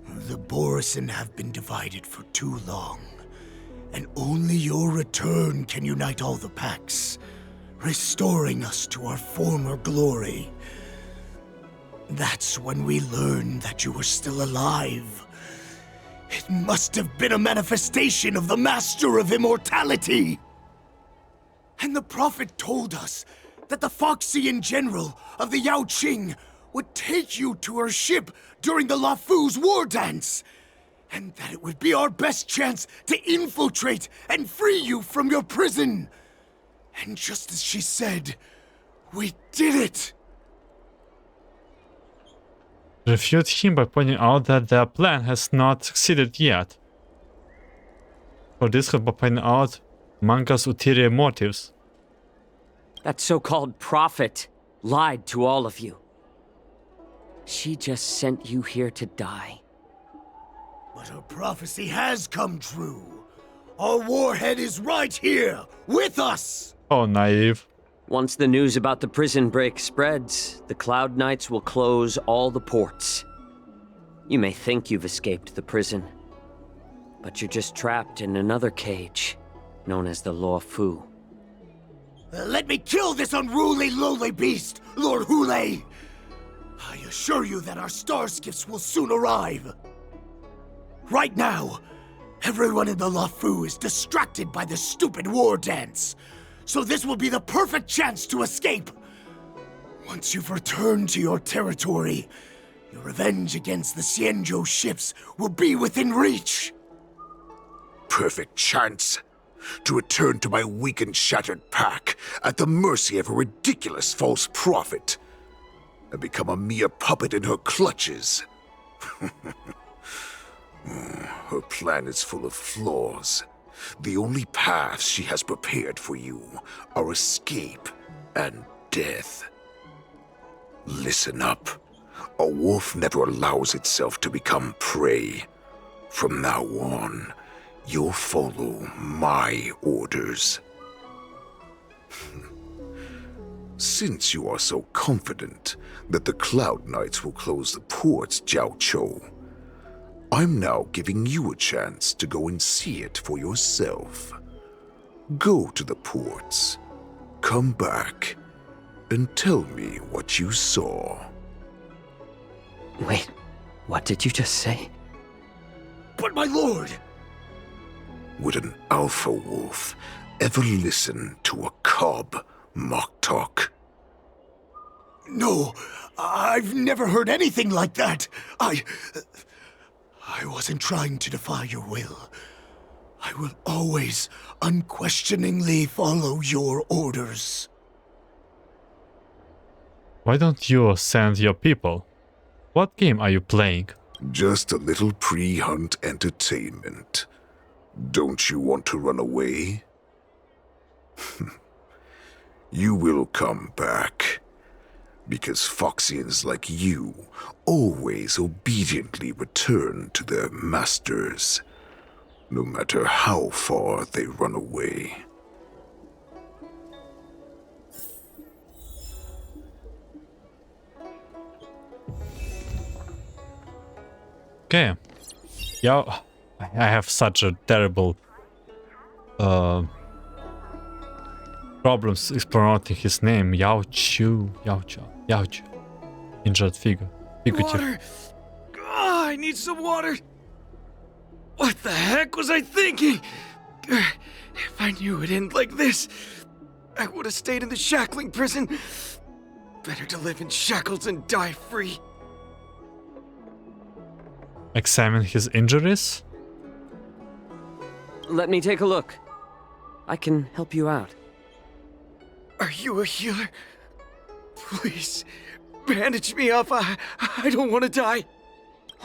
The Borison have been divided for too long, and only your return can unite all the packs, restoring us to our former glory. That's when we learned that you were still alive. It must have been a manifestation of the Master of Immortality! And the prophet told us that the Foxian general of the Yaoqing would take you to her ship during the Loufu's Wardance, and that it would be our best chance to infiltrate and free you from your prison. And just as she said, we did it! Refute him by pointing out that their plan has not succeeded yet. For this help by pointing out manga's ulterior motives. That so-called prophet lied to all of you. She just sent you here to die. But her prophecy has come true. Our warhead is right here, with us! Oh, naive. Once the news about the prison break spreads, the Cloud Knights will close all the ports. You may think you've escaped the prison, but you're just trapped in another cage, known as the Loufu. Let me kill this unruly, lowly beast, Lord Hoolay! I assure you that our star skiffs will soon arrive. Right now, everyone in the Loufu is distracted by the stupid Wardance, so this will be the perfect chance to escape. Once you've returned to your territory, your revenge against the Xianzhou ships will be within reach. Perfect chance to return to my weak and shattered pack at the mercy of a ridiculous false prophet and become a mere puppet in her clutches. Her plan is full of flaws. The only paths she has prepared for you are escape and death. Listen up. A wolf never allows itself to become prey. From now on, you'll follow my orders. Since you are so confident that the Cloud Knights will close the ports, Jiaoqiu, I'm now giving you a chance to go and see it for yourself. Go to the ports, come back, and tell me what you saw. Wait, what did you just say? But my lord! Would an alpha wolf ever listen to a cub mock talk? No, I've never heard anything like that. I wasn't trying to defy your will. I will always unquestioningly follow your orders. Why don't you send your people? What game are you playing? Just a little pre-hunt entertainment. Don't you want to run away? You will come back. Because Foxians like you always obediently return to their masters, no matter how far they run away. Okay. Yeah, I have such a terrible problems pronouncing his name. Yaoqiu. Injured figure. Water! Oh, I need some water! What the heck was I thinking? If I knew it'd end like this, I would have stayed in the shackling prison. Better to live in shackles and die free. Examine his injuries? Let me take a look. I can help you out. Are you a healer? Please, bandage me up. I don't want to die.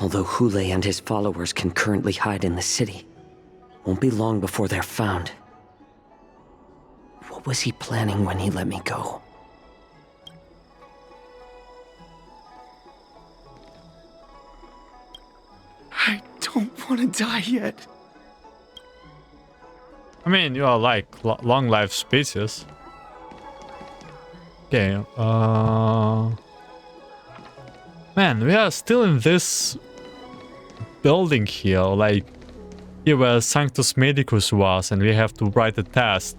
Although Hoolay and his followers can currently hide in the city, won't be long before they're found. What was he planning when he let me go? I don't want to die yet. I mean, you are like long life species. Okay, man, we are still in this building here, like here where Sanctus Medicus was, and we have to write a test,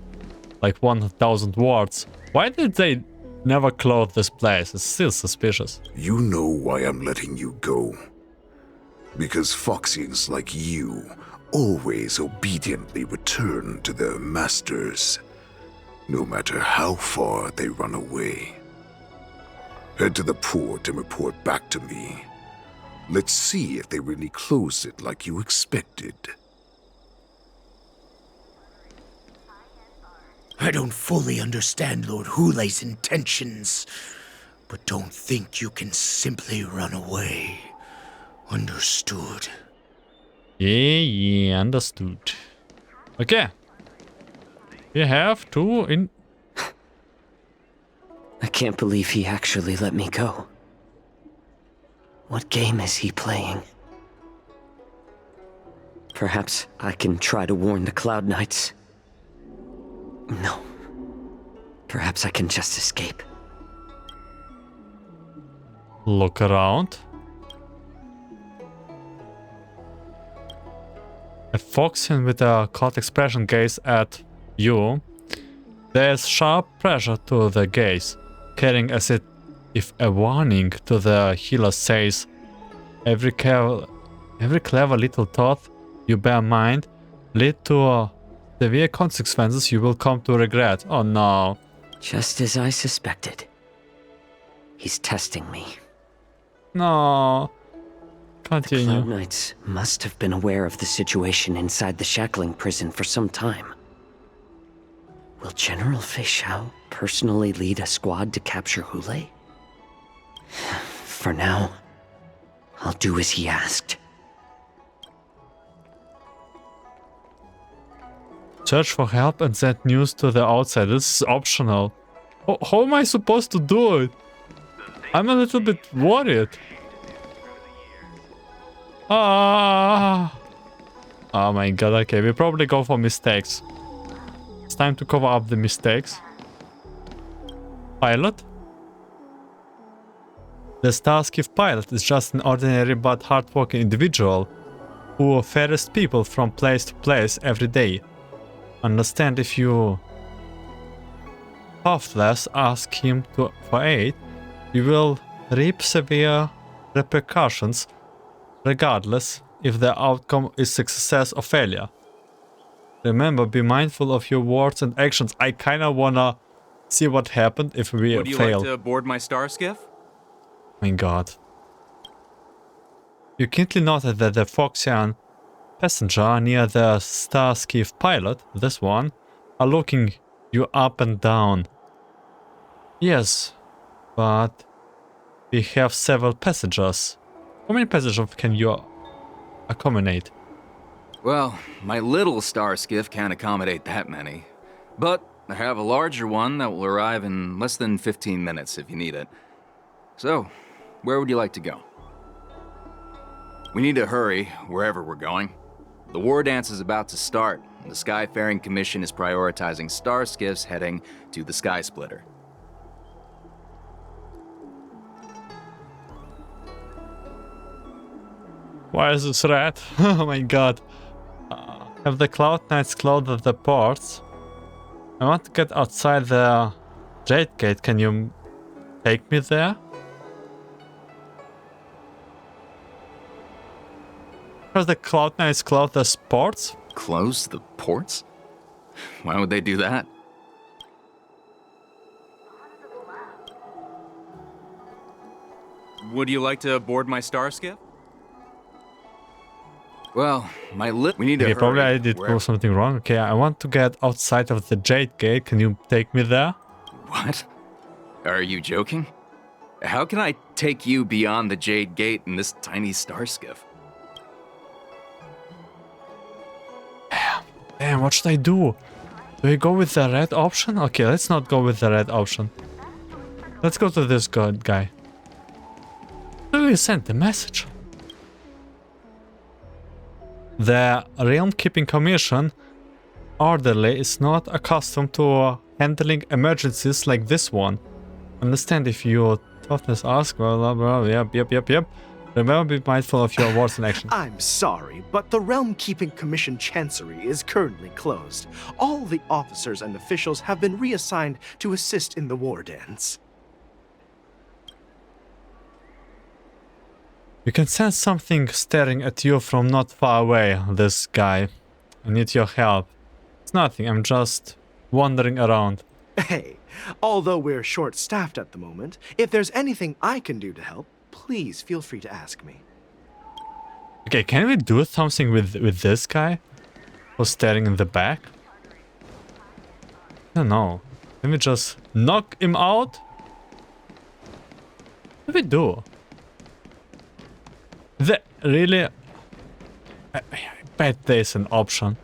like 1,000 words. Why did they never close this place? It's still suspicious. You know why I'm letting you go. Because Foxians like you always obediently return to their masters, no matter how far they run away. Head to the port and report back to me. Let's see if they really closed it like you expected. I don't fully understand Lord Hoolay's intentions, but don't think you can simply run away. Understood? Yeah, understood. Okay. We have to in... I can't believe he actually let me go. What game is he playing? Perhaps I can try to warn the Cloud Knights. No. Perhaps I can just escape. Look around. A Foxian with a caught expression gaze at you. There's sharp pressure to the gaze, carrying as if a warning to the healer says, every clever little thought you bear in mind lead to severe consequences you will come to regret. Oh no. Just as I suspected. He's testing me. No. The Continue. Cloud Knights must have been aware of the situation inside the shackling prison for some time. Will General Fei Xiao personally lead a squad to capture Hoolay? For now, I'll do as he asked. Search for help and send news to the outside. This is optional. How am I supposed to do it? I'm a little bit worried. Ah. Oh my god, okay, we probably go for mistakes. It's time to cover up the mistakes. Pilot? The Starskiff pilot is just an ordinary but hardworking individual who ferries people from place to place every day. Understand, if you pathless ask him for aid, you will reap severe repercussions regardless if the outcome is success or failure. Remember, be mindful of your words and actions. I kinda wanna see what happened if we Would you fail. like to board my star skiff? My god. You keenly noted that the Foxian passenger near the Starskiff pilot, this one, are looking you up and down. Yes, but we have several passengers. How many passengers can you accommodate? Well, my little star skiff can't accommodate that many. But I have a larger one that will arrive in less than 15 minutes if you need it. So, where would you like to go? We need to hurry wherever we're going. The Wardance is about to start, and the Skyfaring Commission is prioritizing star skiffs heading to the Sky Splitter. Why is this red? Oh my god. Have the Cloud Knights closed the ports? I want to get outside the Jade Gate. Can you take me there? Has the Cloud Knights closed the ports? Close the ports? Why would they do that? Would you like to board my star skiff? Well, we need to Okay, hurry. probably I did do something wrong. Okay, I want to get outside of the Jade Gate. Can you take me there? What? Are you joking? How can I take you beyond the Jade Gate in this tiny star skiff? Damn, what should I do? Do we go with the red option? Okay, let's not go with the red option. Let's go to this guy. So we sent the message. The Realm Keeping Commission orderly is not accustomed to handling emergencies like this one. Understand, if your toughness asks, well, yep. Remember, be mindful of your words and actions. I'm sorry, but the Realm Keeping Commission Chancery is currently closed. All the officers and officials have been reassigned to assist in the Wardance. You can sense something staring at you from not far away, this guy. I need your help. It's nothing, I'm just wandering around. Hey, although we're short-staffed at the moment, if there's anything I can do to help, please feel free to ask me. Okay, can we do something with this guy who's staring in the back? I don't know. Can we just knock him out? What do we do? Really? I bet there's an option.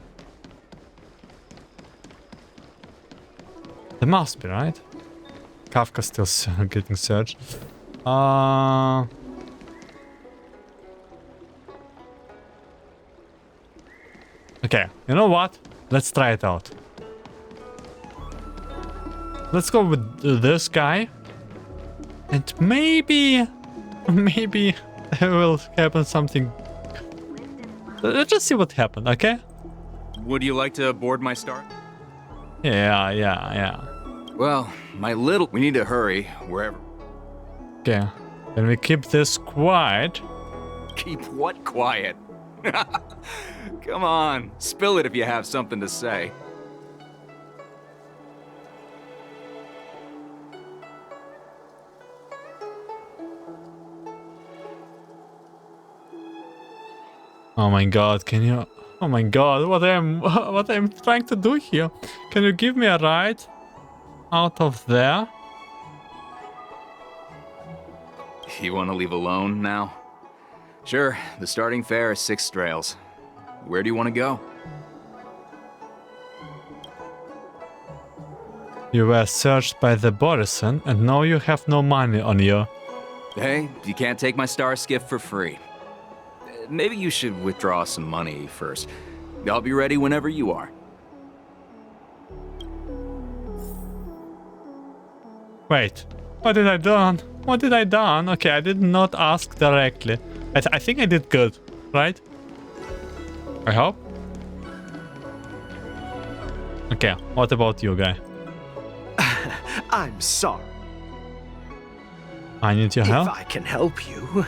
There must be, right? Kafka's still getting searched. Okay, you know what? Let's try it out. Let's go with this guy. And maybe there will happen something. Let's just see what happened, okay? Would you like to board my star? Yeah. Well, we need to hurry, wherever. Okay. Can we keep this quiet? Keep what quiet? Come on, spill it if you have something to say. Oh my god, can you... Oh my god, what I'm trying to do here? Can you give me a ride out of there? You want to leave alone now? Sure, the starting fare is 6 strails. Where do you want to go? You were searched by the Borison and now you have no money on you. Hey, you can't take my star skiff for free. Maybe you should withdraw some money first. I'll be ready whenever you are. Wait, what did I done? What did I done? Okay, I did not ask directly. I think I did good, right? I hope. Okay, what about you, guy? I'm sorry. I need your help. If I can help you.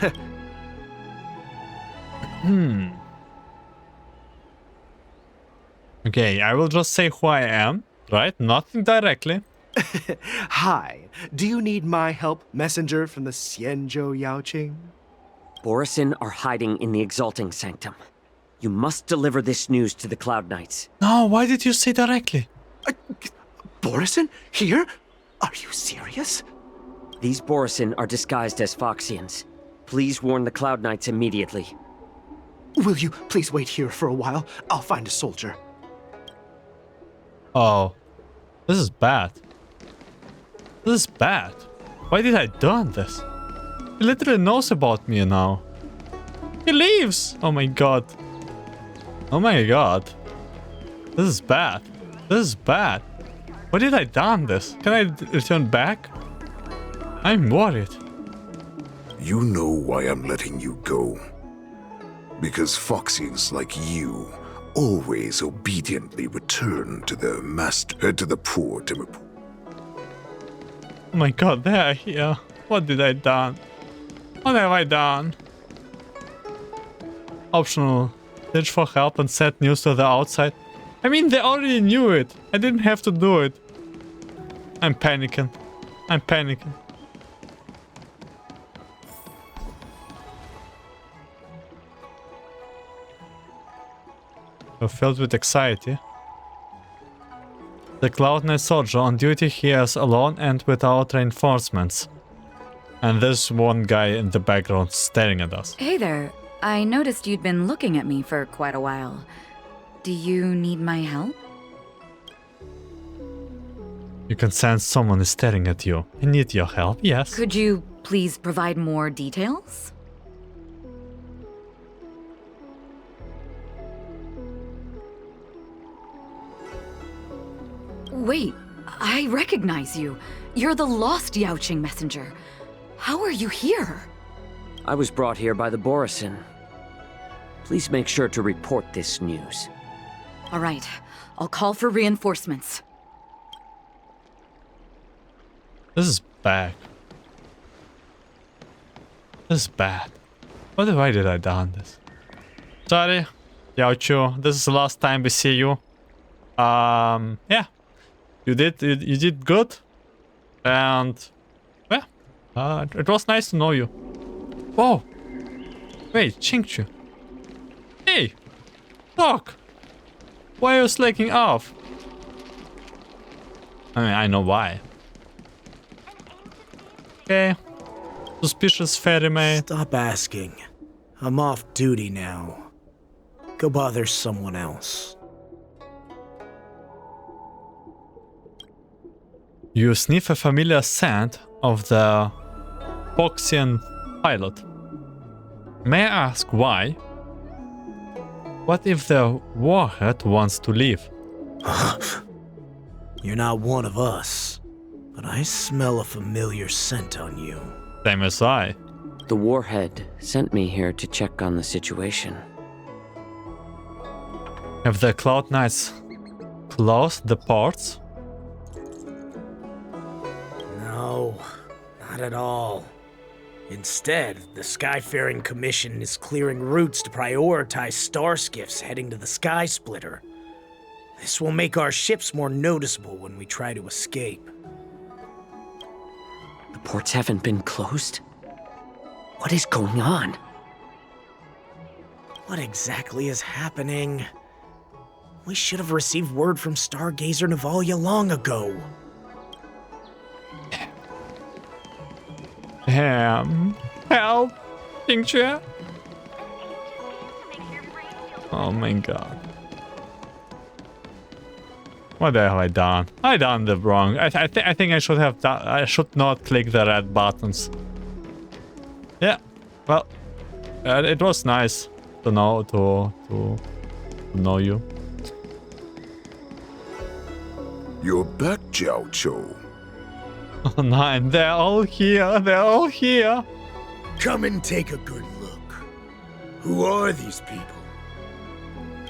Okay, I will just say who I am, right? Nothing directly. Hi, do you need my help, messenger from the Xianzhou Yaoqing? Borison are hiding in the Exalting Sanctum. You must deliver this news to the Cloud Knights. No, why did you say directly? Borison? Here? Are you serious? These Borison are disguised as Foxians. Please warn the Cloud Knights immediately. Will you please wait here for a while? I'll find a soldier. Oh, this is bad. This is bad. Why did I done this? He literally knows about me now. He leaves. Oh my god. Oh my god. This is bad. This is bad. Why did I done this? Can I return back? I'm worried. You know why I'm letting you go. Because Foxians like you always obediently return to their master, to the poor Timur. Oh my god, they are here. What did I done? What have I done? Optional. Search for help and set news to the outside. I mean, they already knew it. I didn't have to do it. I'm panicking. I'm panicking. You're filled with anxiety. The Cloud Knight soldier on duty here is alone and without reinforcements. And there's one guy in the background staring at us. Hey there. I noticed you'd been looking at me for quite a while. Do you need my help? You can sense someone is staring at you. I need your help, yes. Could you please provide more details? Wait, I recognize you. You're the lost Yaoqing messenger. How are you here? I was brought here by the Borison. Please make sure to report this news. All right, I'll call for reinforcements. This is bad. This is bad. Why did I done this? Sorry, Yaoqiu. This is the last time we see you. Yeah. You did good. And yeah. It was nice to know you. Whoa. Wait, Qingqu. Hey! Doc! Why are you slacking off? I mean, I know why. Okay. Suspicious ferryman. Stop asking. I'm off duty now. Go bother someone else. You sniff a familiar scent of the Foxian pilot. May I ask why? What if the warhead wants to leave? You're not one of us, but I smell a familiar scent on you. Same as I. The warhead sent me here to check on the situation. Have the Cloud Knights closed the ports? No, not at all. Instead, the Skyfaring Commission is clearing routes to prioritize star skiffs heading to the Sky Splitter. This will make our ships more noticeable when we try to escape. The ports haven't been closed? What is going on? What exactly is happening? We should have received word from Stargazer Navalia long ago. Help! Picture? Oh my god. What the hell have I done? I done the wrong. I think I should have done. I should not click the red buttons. Yeah. Well, it was nice to know to know you. You're back, Jiaoqius. Oh nine, they're all here. They're all here. Come and take a good look. Who are these people?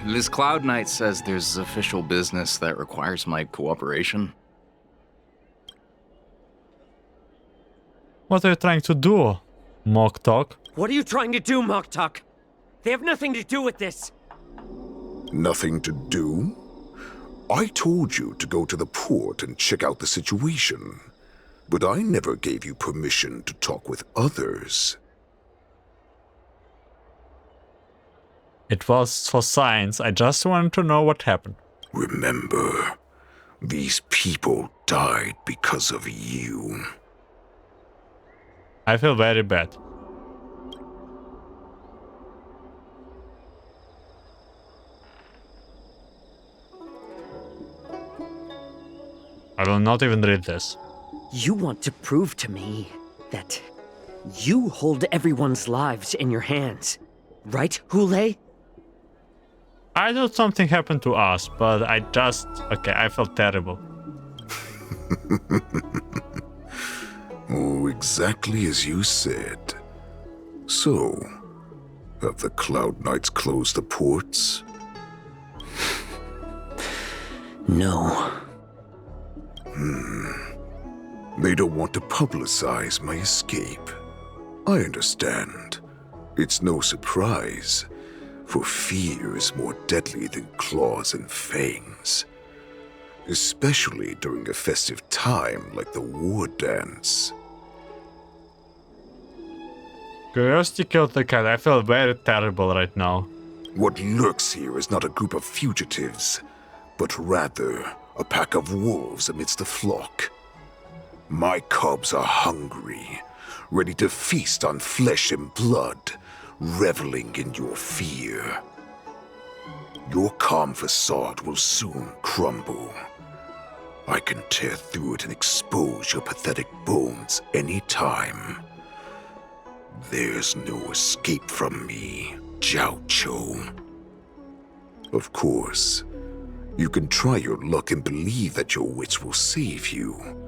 This Cloud Knight says there's official business that requires my cooperation. What are you trying to do, Mock Talk? What are you trying to do, Moktok? They have nothing to do with this. Nothing to do? I told you to go to the port and check out the situation, but I never gave you permission to talk with others. It was for science. I just wanted to know what happened. Remember, these people died because of you. I feel very bad. I will not even read this. You want to prove to me that you hold everyone's lives in your hands, right, Hoolay? I thought something happened to us, but I just... Okay, I felt terrible. Oh, exactly as you said. So, have the Cloud Knights closed the ports? No. They don't want to publicize my escape. I understand. It's no surprise, for fear is more deadly than claws and fangs. Especially during a festive time like the Wardance. Curiosity killed the cat. I feel very terrible right now. What lurks here is not a group of fugitives, but rather a pack of wolves amidst the flock. My cubs are hungry, ready to feast on flesh and blood, reveling in your fear. Your calm facade will soon crumble. I can tear through it and expose your pathetic bones any time. There's no escape from me, Jiaoqius. Of course, you can try your luck and believe that your wits will save you.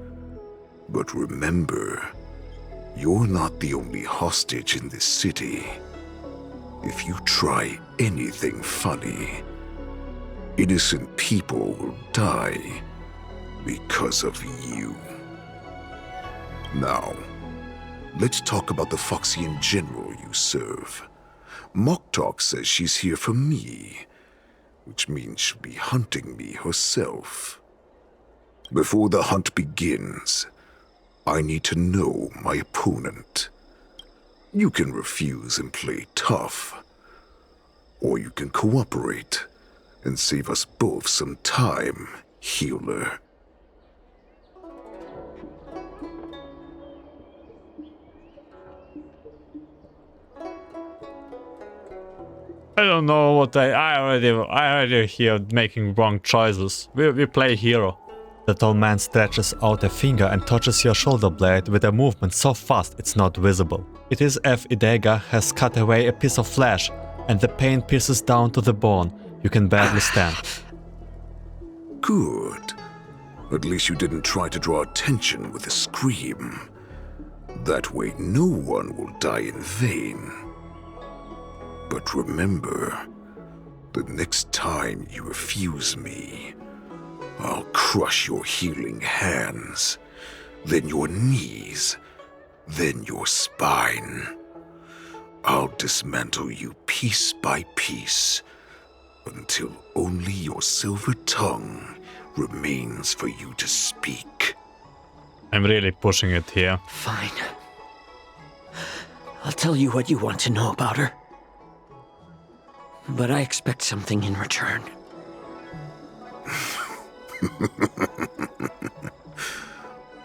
But remember, you're not the only hostage in this city. If you try anything funny, innocent people will die because of you. Now, let's talk about the Foxian general you serve. Moktok says she's here for me, which means she'll be hunting me herself. Before the hunt begins, I need to know my opponent. You can refuse and play tough, or you can cooperate and save us both some time, healer. I don't know what I already here making wrong choices. We play hero. The tall man stretches out a finger and touches your shoulder blade with a movement so fast it's not visible. It is as if Idega has cut away a piece of flesh, and the pain pierces down to the bone. You can barely stand. Good. At least you didn't try to draw attention with a scream. That way no one will die in vain. But remember, the next time you refuse me, I'll crush your healing hands, then your knees, then your spine. I'll dismantle you piece by piece, until only your silver tongue remains for you to speak. I'm really pushing it here. Fine. I'll tell you what you want to know about her. But I expect something in return.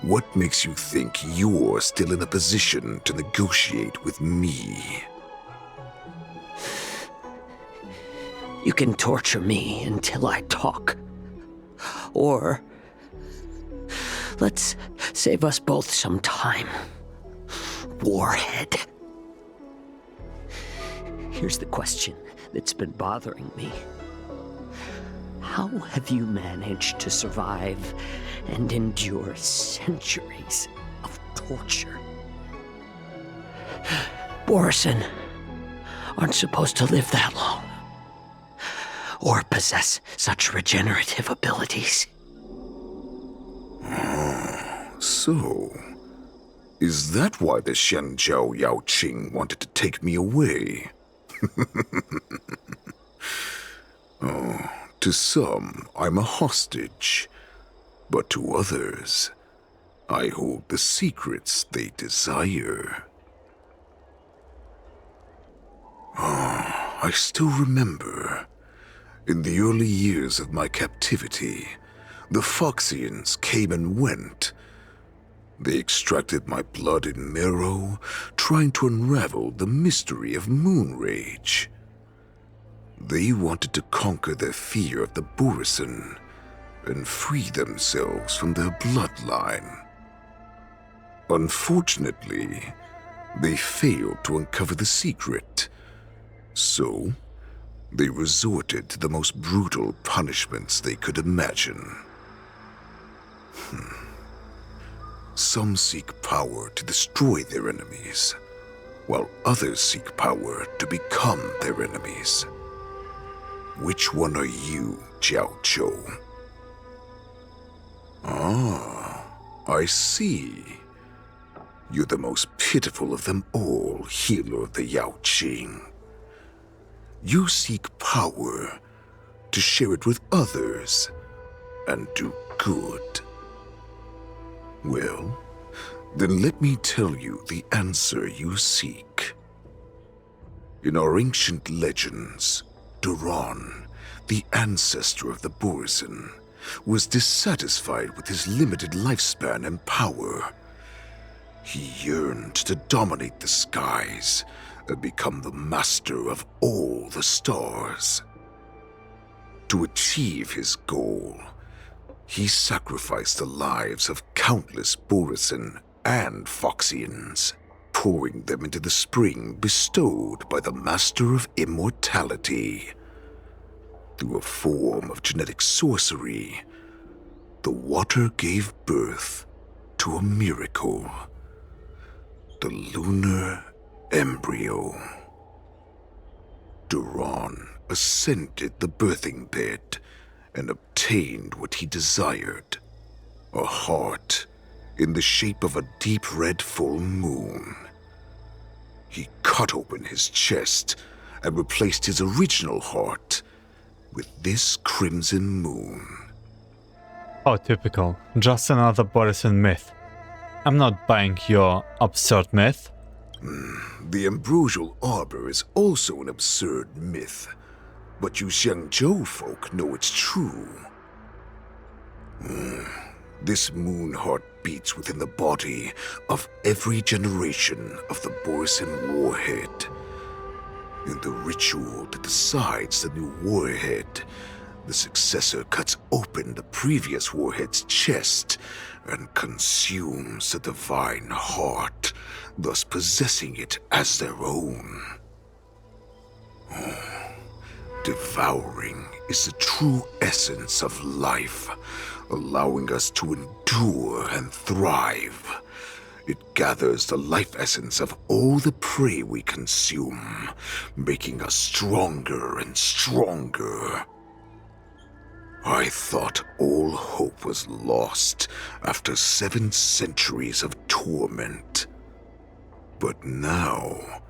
What makes you think you're still in a position to negotiate with me? You can torture me until I talk. Or let's save us both some time. Warhead. Here's the question that's been bothering me. How have you managed to survive and endure centuries of torture? Borison aren't supposed to live that long, or possess such regenerative abilities. So, is that why the Shenjiao Yaoqing wanted to take me away? Oh, to some, I'm a hostage, but to others, I hold the secrets they desire. I still remember. In the early years of my captivity, the Foxians came and went. They extracted my blood and marrow, trying to unravel the mystery of moon rage. They wanted to conquer their fear of the Borison and free themselves from their bloodline. Unfortunately, they failed to uncover the secret, so they resorted to the most brutal punishments they could imagine. Some seek power to destroy their enemies, while others seek power to become their enemies. Which one are you, Jiaoqiu? Ah, I see. You're the most pitiful of them all, healer of the Yaoqing. You seek power to share it with others and do good. Well, then let me tell you the answer you seek. In our ancient legends, Duran, the ancestor of the Borison, was dissatisfied with his limited lifespan and power. He yearned to dominate the skies and become the master of all the stars. To achieve his goal, he sacrificed the lives of countless Borison and Foxians, pouring them into the spring bestowed by the Master of Immortality. Through a form of genetic sorcery, the water gave birth to a miracle. The lunar embryo. Duran ascended the birthing bed and obtained what he desired, a heart in the shape of a deep red full moon. He cut open his chest and replaced his original heart with this crimson moon. Oh, typical. Just another Borison myth. I'm not buying your absurd myth. The ambrosial arbor is also an absurd myth, but you Xiangzhou folk know it's true. This moon heart beats within the body of every generation of the Borison warhead. In the ritual that decides the new warhead, The successor cuts open the previous warhead's chest and consumes the divine heart, thus possessing it as their own. Devouring is the true essence of life, allowing us to endure and thrive. It gathers the life essence of all the prey we consume, making us stronger and stronger. I thought all hope was lost after 7 centuries of torment. But now,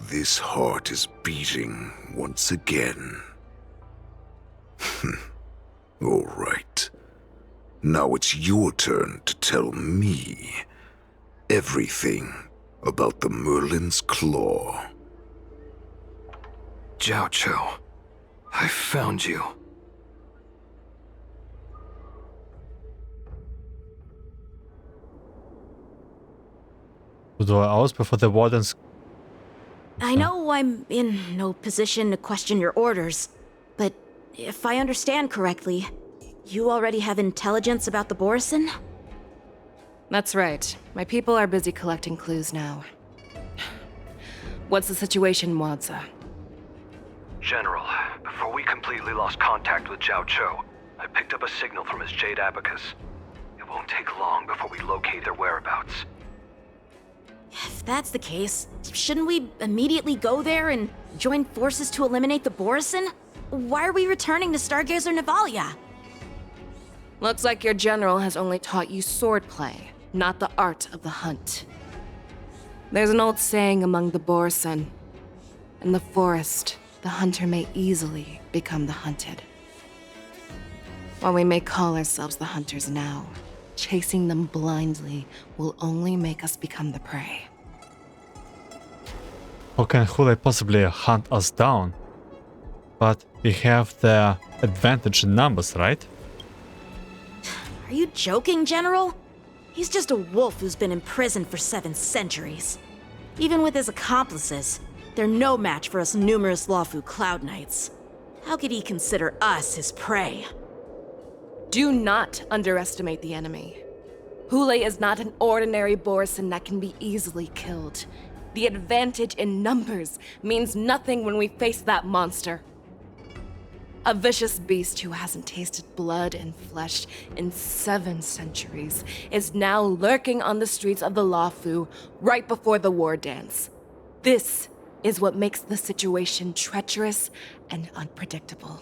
this heart is beating once again. All right. Now it's your turn to tell me everything about the Merlin's Claw. Jiaoqiu, I found you. Do I ask before the Wardance? I know I'm in no position to question your orders, but if I understand correctly, you already have intelligence about the Borison? That's right. My people are busy collecting clues now. What's the situation, Wadza? General, before we completely lost contact with Jiaoqiu, I picked up a signal from his jade abacus. It won't take long before we locate their whereabouts. If that's the case, shouldn't we immediately go there and join forces to eliminate the Borison? Why are we returning to Stargazer Navalia? Looks like your general has only taught you swordplay, not the art of the hunt. There's an old saying among the Borison. In the forest, the hunter may easily become the hunted. While we may call ourselves the hunters now, chasing them blindly will only make us become the prey. How can Hoolay possibly hunt us down? But we have the advantage in numbers, right? Are you joking, General? He's just a wolf who's been imprisoned for 7 centuries. Even with his accomplices, they're no match for us numerous Loufu Cloud Knights. How could he consider us his prey? Do not underestimate the enemy. Hoolay is not an ordinary Borison that can be easily killed. The advantage in numbers means nothing when we face that monster. A vicious beast who hasn't tasted blood and flesh in 7 centuries is now lurking on the streets of the Loufu right before the Wardance. This is what makes the situation treacherous and unpredictable.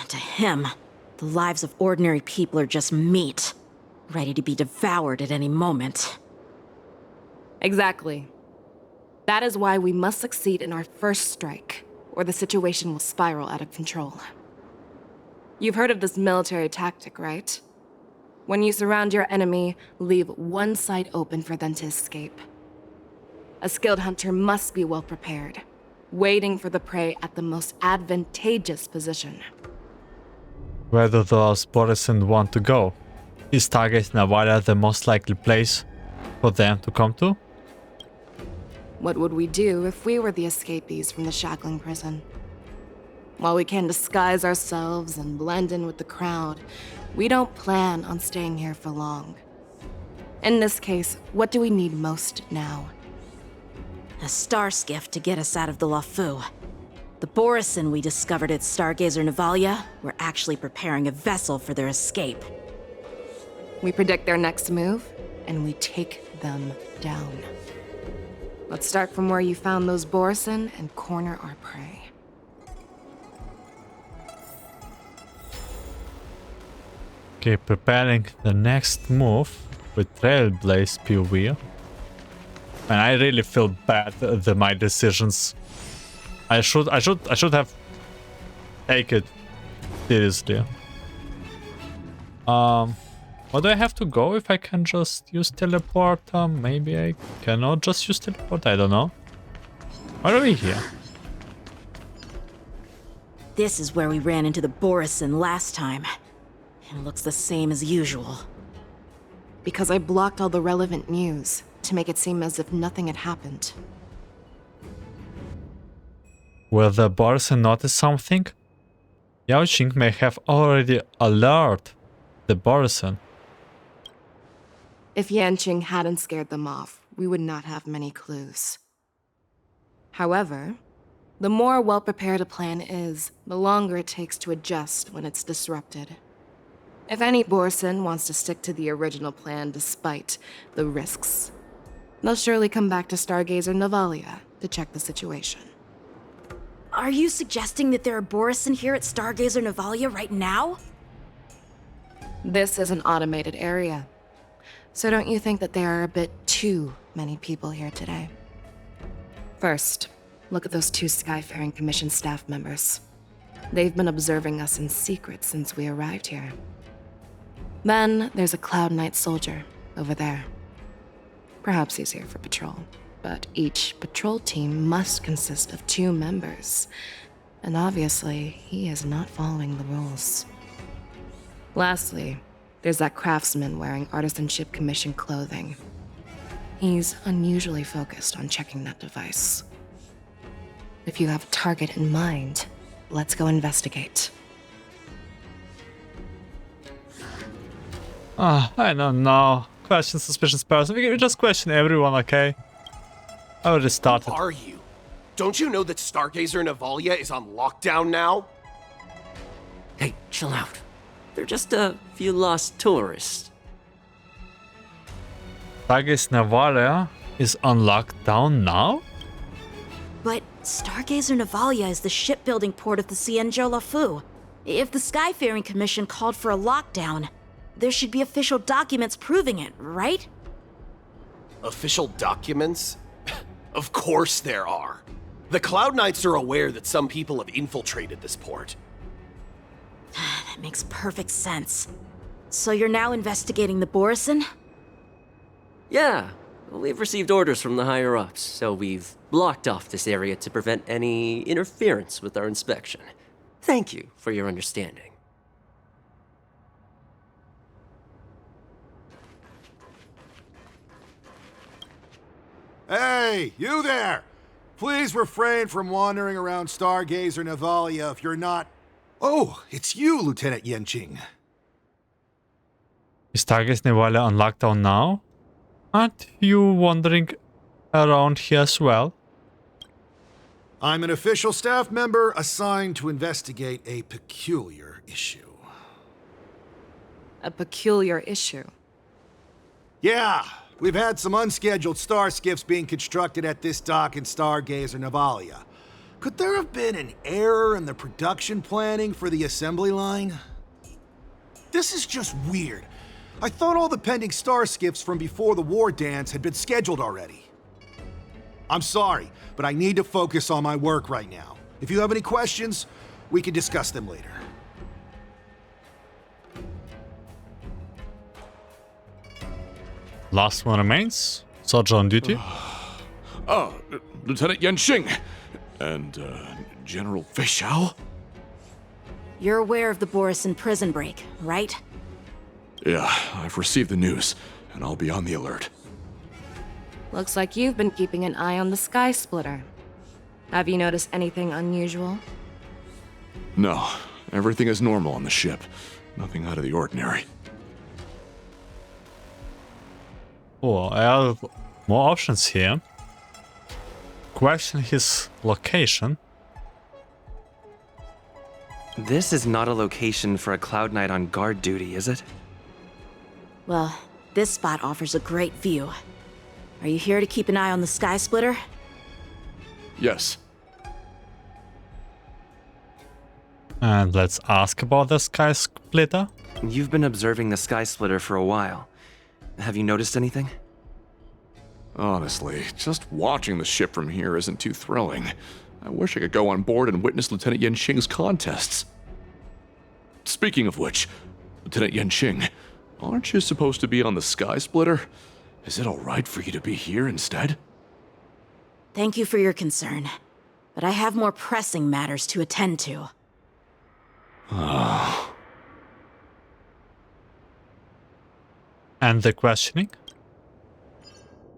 To him, the lives of ordinary people are just meat, ready to be devoured at any moment. Exactly. That is why we must succeed in our first strike, or the situation will spiral out of control. You've heard of this military tactic, right? When you surround your enemy, leave one side open for them to escape. A skilled hunter must be well prepared, waiting for the prey at the most advantageous position. Where do those Borison want to go? Is Stargazer Navalia the most likely place for them to come to? What would we do if we were the escapees from the shackling prison? While we can disguise ourselves and blend in with the crowd, we don't plan on staying here for long. In this case, what do we need most now? A star skiff to get us out of the Loufu. The Borison we discovered at Stargazer Navalia were actually preparing a vessel for their escape. We predict their next move, and we take them down. Let's start from where you found those Borison and corner our prey. Okay, preparing the next move with Trailblaze POV. And I really feel bad that my decisions. I should have taken it seriously. Where do I have to go if I can just use teleport? Maybe I cannot just use teleport, I don't know. Why are we here? This is where we ran into the Borison last time. It looks the same as usual. Because I blocked all the relevant news to make it seem as if nothing had happened. Will the Borison notice something? Yaoqing may have already alerted the Borison. If Yanqing hadn't scared them off, we would not have many clues. However, the more well-prepared a plan is, the longer it takes to adjust when it's disrupted. If any Borison wants to stick to the original plan despite the risks, they'll surely come back to Stargazer Navalia to check the situation. Are you suggesting that there are Borison here at Stargazer Navalia right now? This is an automated area. So don't you think that there are a bit too many people here today? First, look at those 2 Skyfaring Commission staff members. They've been observing us in secret since we arrived here. Then there's a Cloud Knight soldier over there. Perhaps he's here for patrol, but each patrol team must consist of 2 members. And obviously, he is not following the rules. Lastly, there's that craftsman wearing Artisanship Commission clothing. He's unusually focused on checking that device. If you have a target in mind, let's go investigate. I don't know. Question suspicious person. We just question everyone, okay? I already started. Who are you? Don't you know that Stargazer Navalia is on lockdown now? Hey, chill out. They're just a few lost tourists. Stargazer Navalia is on lockdown now? But Stargazer Navalia is the shipbuilding port of the Cienjo Loufu. If the Skyfaring Commission called for a lockdown, there should be official documents proving it, right? Official documents? Of course there are. The Cloud Knights are aware that some people have infiltrated this port. That makes perfect sense. So you're now investigating the Borison? Yeah, we've received orders from the higher-ups, so we've blocked off this area to prevent any interference with our inspection. Thank you for your understanding. Hey, you there! Please refrain from wandering around Stargazer Navalia if you're not... Oh, it's you, Lieutenant Yanqing. Is Stargazer Navalia on lockdown now? Aren't you wandering around here as well? I'm an official staff member assigned to investigate a peculiar issue. A peculiar issue? Yeah, we've had some unscheduled star skiffs being constructed at this dock in Stargazer Navalia. Could there have been an error in the production planning for the assembly line? This is just weird. I thought all the pending star skiffs from before the Wardance had been scheduled already. I'm sorry, but I need to focus on my work right now. If you have any questions, we can discuss them later. Last one remains. Soldier on duty. Lieutenant Yanqing and General Fei Xiao? You're aware of the Borison prison break, right? Yeah, I've received the news, and I'll be on the alert. Looks like you've been keeping an eye on the Sky Splitter. Have you noticed anything unusual? No, everything is normal on the ship. Nothing out of the ordinary. Oh, I have more options here. Question his location. This is not a location for a Cloud Knight on guard duty, is it? Well, this spot offers a great view. Are you here to keep an eye on the Sky Splitter? Yes. And let's ask about the Sky Splitter. You've been observing the Sky Splitter for a while. Have you noticed anything? Honestly, just watching the ship from here isn't too thrilling. I wish I could go on board and witness Lieutenant Yanqing's contests. Speaking of which, Lieutenant Yanqing, aren't you supposed to be on the Sky Splitter? Is it alright for you to be here instead? Thank you for your concern, but I have more pressing matters to attend to. And the questioning?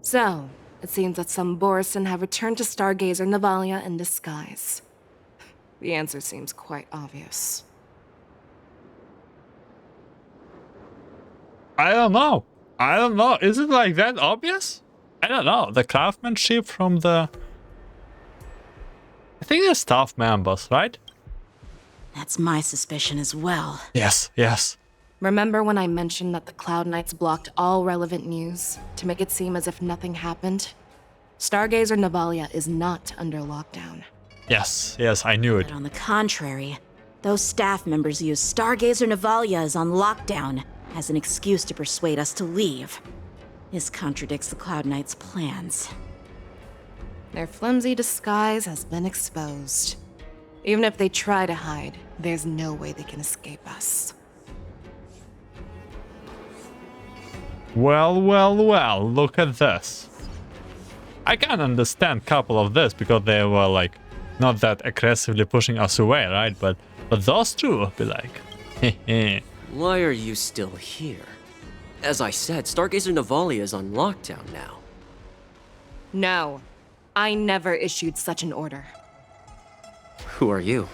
So, it seems that some Borison have returned to Stargazer Navalia in disguise. The answer seems quite obvious. I don't know. I don't know. Is it like that obvious? I don't know. The craftsmanship from the... I think they're staff members, right? That's my suspicion as well. Yes, yes. Remember when I mentioned that the Cloud Knights blocked all relevant news to make it seem as if nothing happened? Stargazer Navalia is not under lockdown. Yes, yes, I knew it. But on the contrary, those staff members use Stargazer Navalia is on lockdown as an excuse to persuade us to leave. This contradicts the Cloud Knights' plans. Their flimsy disguise has been exposed. Even if they try to hide, there's no way they can escape us. Well, well, well, look at this. I can understand a couple of this because they were like not that aggressively pushing us away, right? But those two will be like, hehe. Why are you still here? As I said, Stargazer Navalia is on lockdown now. No, I never issued such an order. Who are you?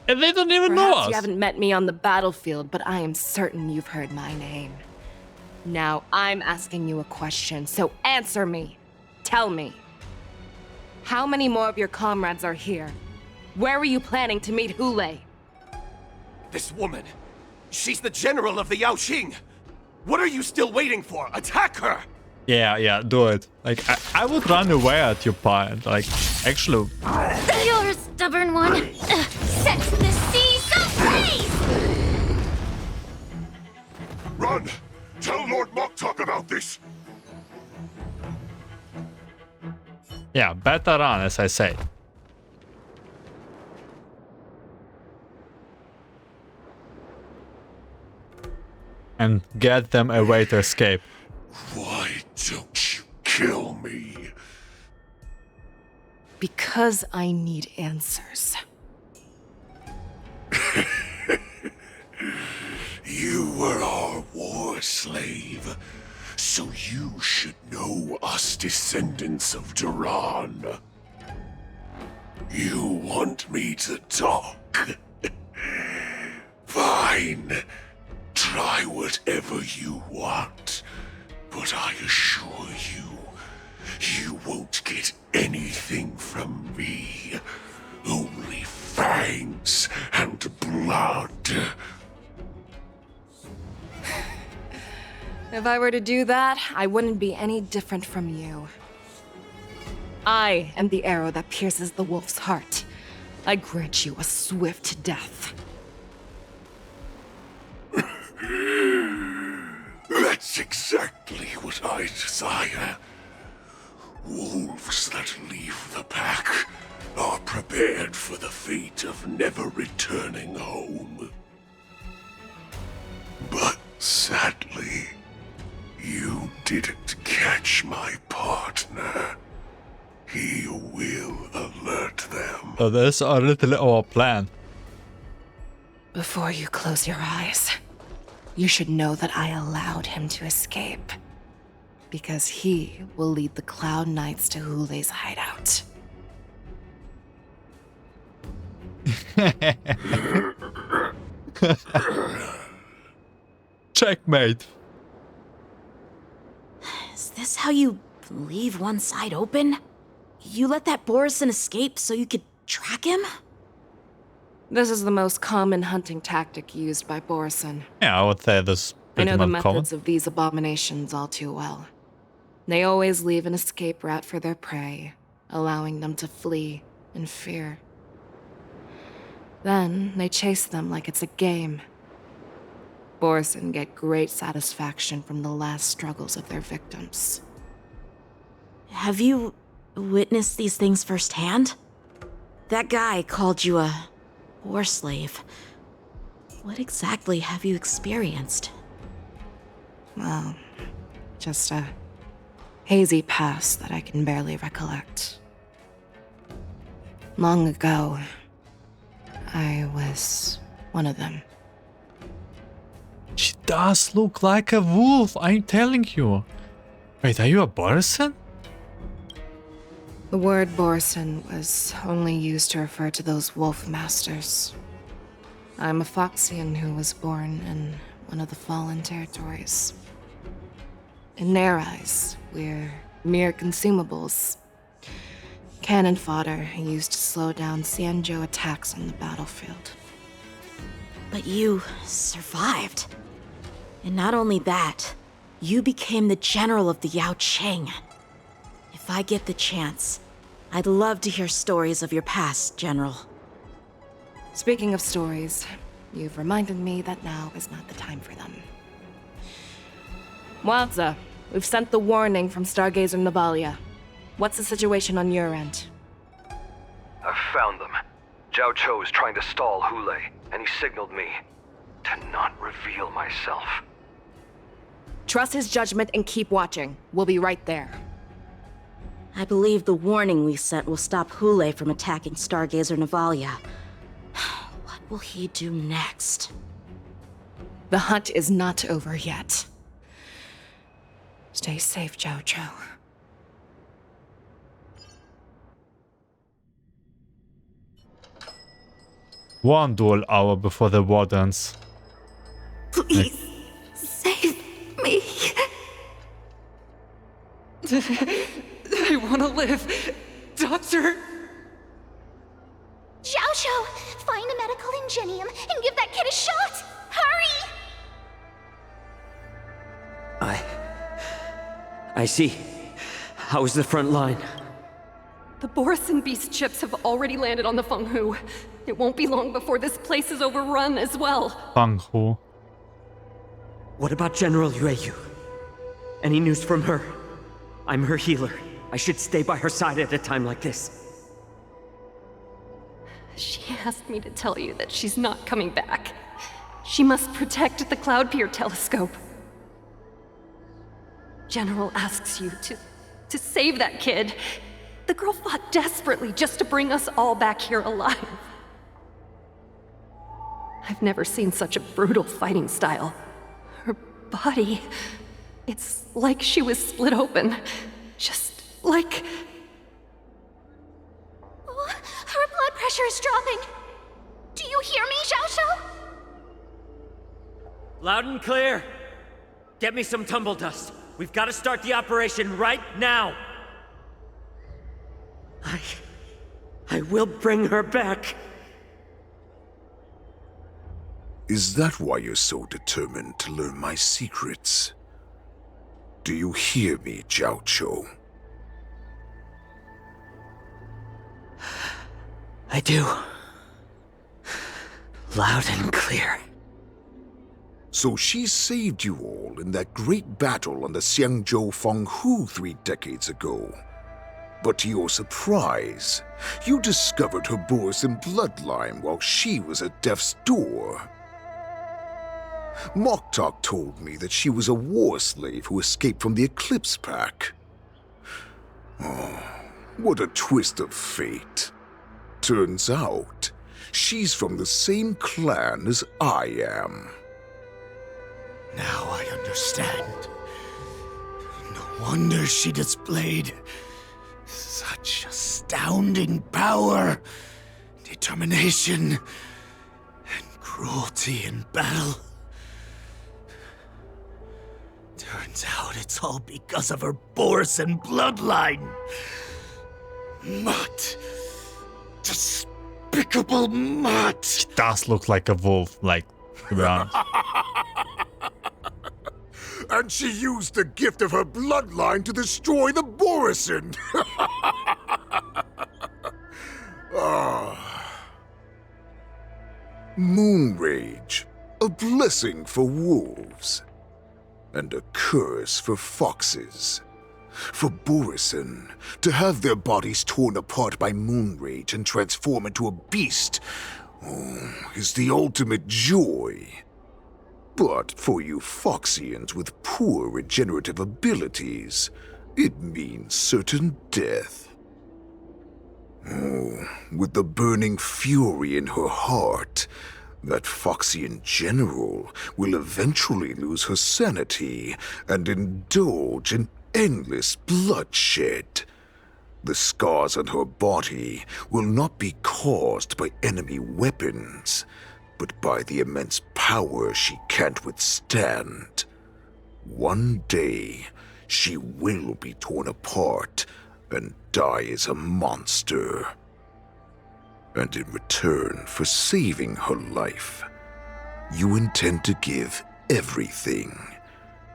And they don't even know Perhaps us. you haven't met me on the battlefield, but I am certain you've heard my name. Now I'm asking you a question, so answer me. Tell me. How many more of your comrades are here? Where were you planning to meet Hoolay? This woman, she's the general of the Yaoqing. What are you still waiting for? Attack her! Yeah, do it. Like, I would run away at your point. Like, actually... You're a stubborn one. Set the seas ablaze! Run! Tell Lord Moktok about this! Yeah, better run, as I say. And get them a way to escape. Why don't you kill me? Because I need answers. You were our war slave, so you should know us descendants of Duran. You want me to talk? Fine. Try whatever you want, but I assure you, you won't get anything from me. Only fangs and blood. If I were to do that, I wouldn't be any different from you. I am the arrow that pierces the wolf's heart. I grant you a swift death. That's exactly what I desire. Wolves that leave the pack are prepared for the fate of never returning home. But sadly, you didn't catch my partner. He will alert them. So this is a little our plan. Before you close your eyes, you should know that I allowed him to escape. Because he will lead the Cloud Knights to Hoolay's hideout. Checkmate. Is this how you leave one side open? You let that Borison escape so you could track him? This is the most common hunting tactic used by Borison. Yeah, I would say this I pretty know the much common. methods of these abominations all too well. They always leave an escape route for their prey, allowing them to flee in fear. Then they chase them like it's a game. Borison get great satisfaction from the last struggles of their victims. Have you witnessed these things firsthand? That guy called you a war slave. What exactly have you experienced? Well, just a hazy past that I can barely recollect. Long ago, I was one of them. She does look like a wolf, I'm telling you. Wait, are you a Borison? The word Borison was only used to refer to those wolf masters. I'm a Foxian who was born in one of the fallen territories. In their eyes, we're mere consumables. Cannon fodder used to slow down Xianzhou attacks on the battlefield. But you survived. And not only that, you became the general of the Yaoqing. If I get the chance, I'd love to hear stories of your past, General. Speaking of stories, you've reminded me that now is not the time for them. Wadza, we've sent the warning from Stargazer Navalia. What's the situation on your end? I've found them. Jiaoqius is trying to stall Hoolay, and he signaled me to not reveal myself. Trust his judgment and keep watching. We'll be right there. I believe the warning we sent will stop Hoolay from attacking Stargazer Navalia. What will he do next? The hunt is not over yet. Stay safe, Jiaoqiu. One duel hour before the Wardance. Please, save me. I want to live. Doctor! Jiaoqiu, find a medical ingenium and give that kid a shot! Hurry! I see. How's the front line? The Borisin beast chips have already landed on the Fenghu. It won't be long before this place is overrun as well. Fenghu. What about General Yueyu? Any news from her? I'm her healer. I should stay by her side at a time like this. She asked me to tell you that she's not coming back. She must protect the Cloud Pier telescope. General asks you to save that kid. The girl fought desperately just to bring us all back here alive. I've never seen such a brutal fighting style. Her body, it's like she was split open. Just like... Oh, her blood pressure is dropping. Do you hear me, Jiaoqiu? Loud and clear. Get me some tumble dust. We've got to start the operation right now. I will bring her back. Is that why you're so determined to learn my secrets? Do you hear me, Jiaoqiu? I do. Loud and clear. So she saved you all in that great battle on the Xiangzhou Fenghu 3 decades ago. But to your surprise, you discovered her Borisin bloodline while she was at death's door. Moktok told me that she was a war slave who escaped from the Eclipse Pack. Oh, what a twist of fate. Turns out, she's from the same clan as I am. Now I understand. No wonder she displayed such astounding power, determination, and cruelty in battle. Turns out it's all because of her Borisin bloodline. Mutt. Despicable mutt. She does look like a wolf, like, to be honest. And she used the gift of her bloodline to destroy the Borisin. Moon Rage, a blessing for wolves, and a curse for foxes. For Borisin, to have their bodies torn apart by Moon Rage and transform into a beast, is the ultimate joy. But for you Foxians with poor regenerative abilities, it means certain death. With the burning fury in her heart, that Foxian general will eventually lose her sanity and indulge in endless bloodshed. The scars on her body will not be caused by enemy weapons, but by the immense power she can't withstand. One day, she will be torn apart and die as a monster. And in return for saving her life, you intend to give everything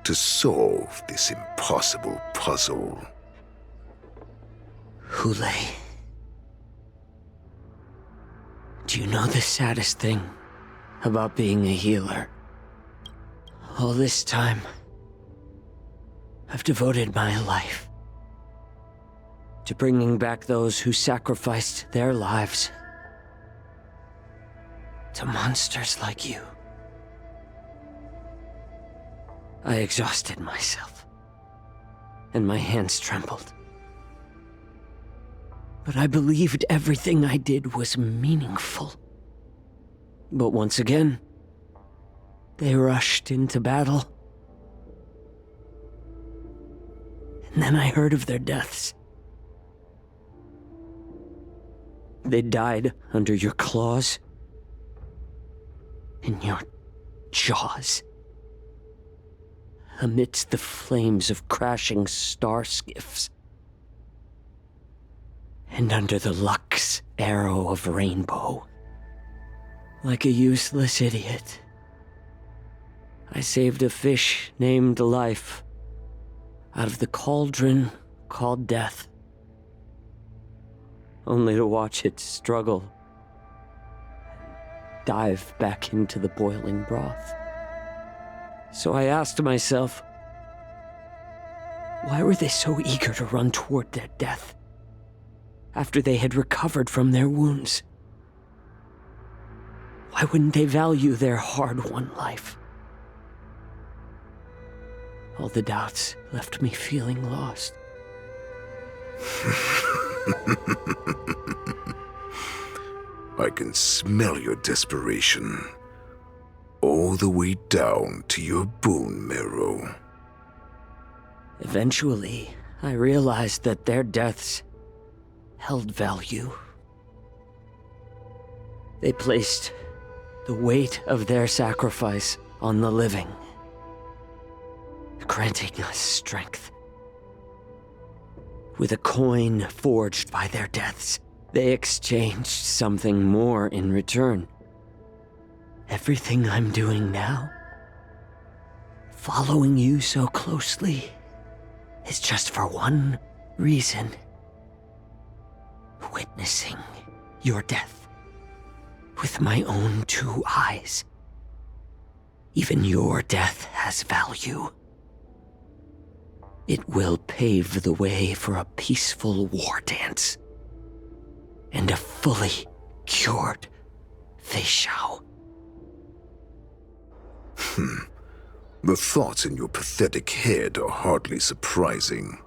to solve this impossible puzzle. Hoolay. Do you know the saddest thing about being a healer? All this time, I've devoted my life to bringing back those who sacrificed their lives to monsters like you. I exhausted myself, and my hands trembled. But I believed everything I did was meaningful. But once again, they rushed into battle. And then I heard of their deaths. They died under your claws, in your jaws, amidst the flames of crashing star skiffs, and under the luck's arrow of rainbow. Like a useless idiot, I saved a fish named Life out of the cauldron called Death, only to watch it struggle and dive back into the boiling broth. So I asked myself, why were they so eager to run toward their death after they had recovered from their wounds? Why wouldn't they value their hard-won life? All the doubts left me feeling lost. I can smell your desperation, all the way down to your bone marrow. Eventually, I realized that their deaths held value. They placed the weight of their sacrifice on the living, granting us strength. With a coin forged by their deaths, they exchanged something more in return. Everything I'm doing now, following you so closely, is just for one reason: witnessing your death with my own 2 eyes. Even your death has value. It will pave the way for a peaceful Wardance and a fully cured Fei Xiao. The thoughts in your pathetic head are hardly surprising.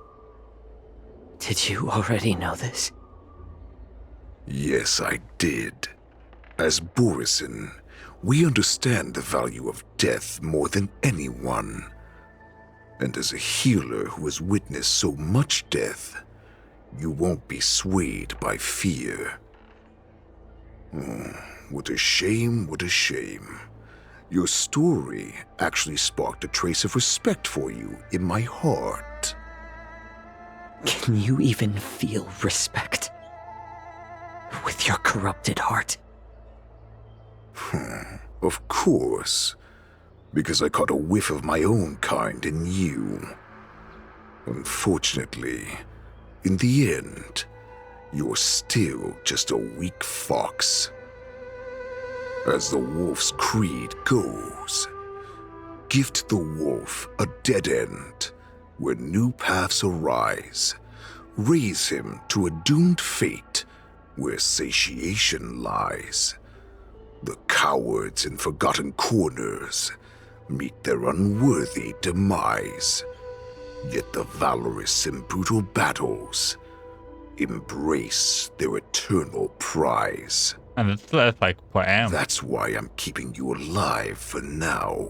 Did you already know this? Yes, I did. As Borisin, we understand the value of death more than anyone. And as a healer who has witnessed so much death, you won't be swayed by fear. Oh, what a shame, what a shame. Your story actually sparked a trace of respect for you in my heart. Can you even feel respect with your corrupted heart? Of course, because I caught a whiff of my own kind in you. Unfortunately, in the end, you're still just a weak fox. As the wolf's creed goes, gift the wolf a dead end where new paths arise. Raise him to a doomed fate where satiation lies. The cowards in forgotten corners meet their unworthy demise. Yet the valorous in brutal battles embrace their eternal prize. And it's like poem. That's why I'm keeping you alive for now.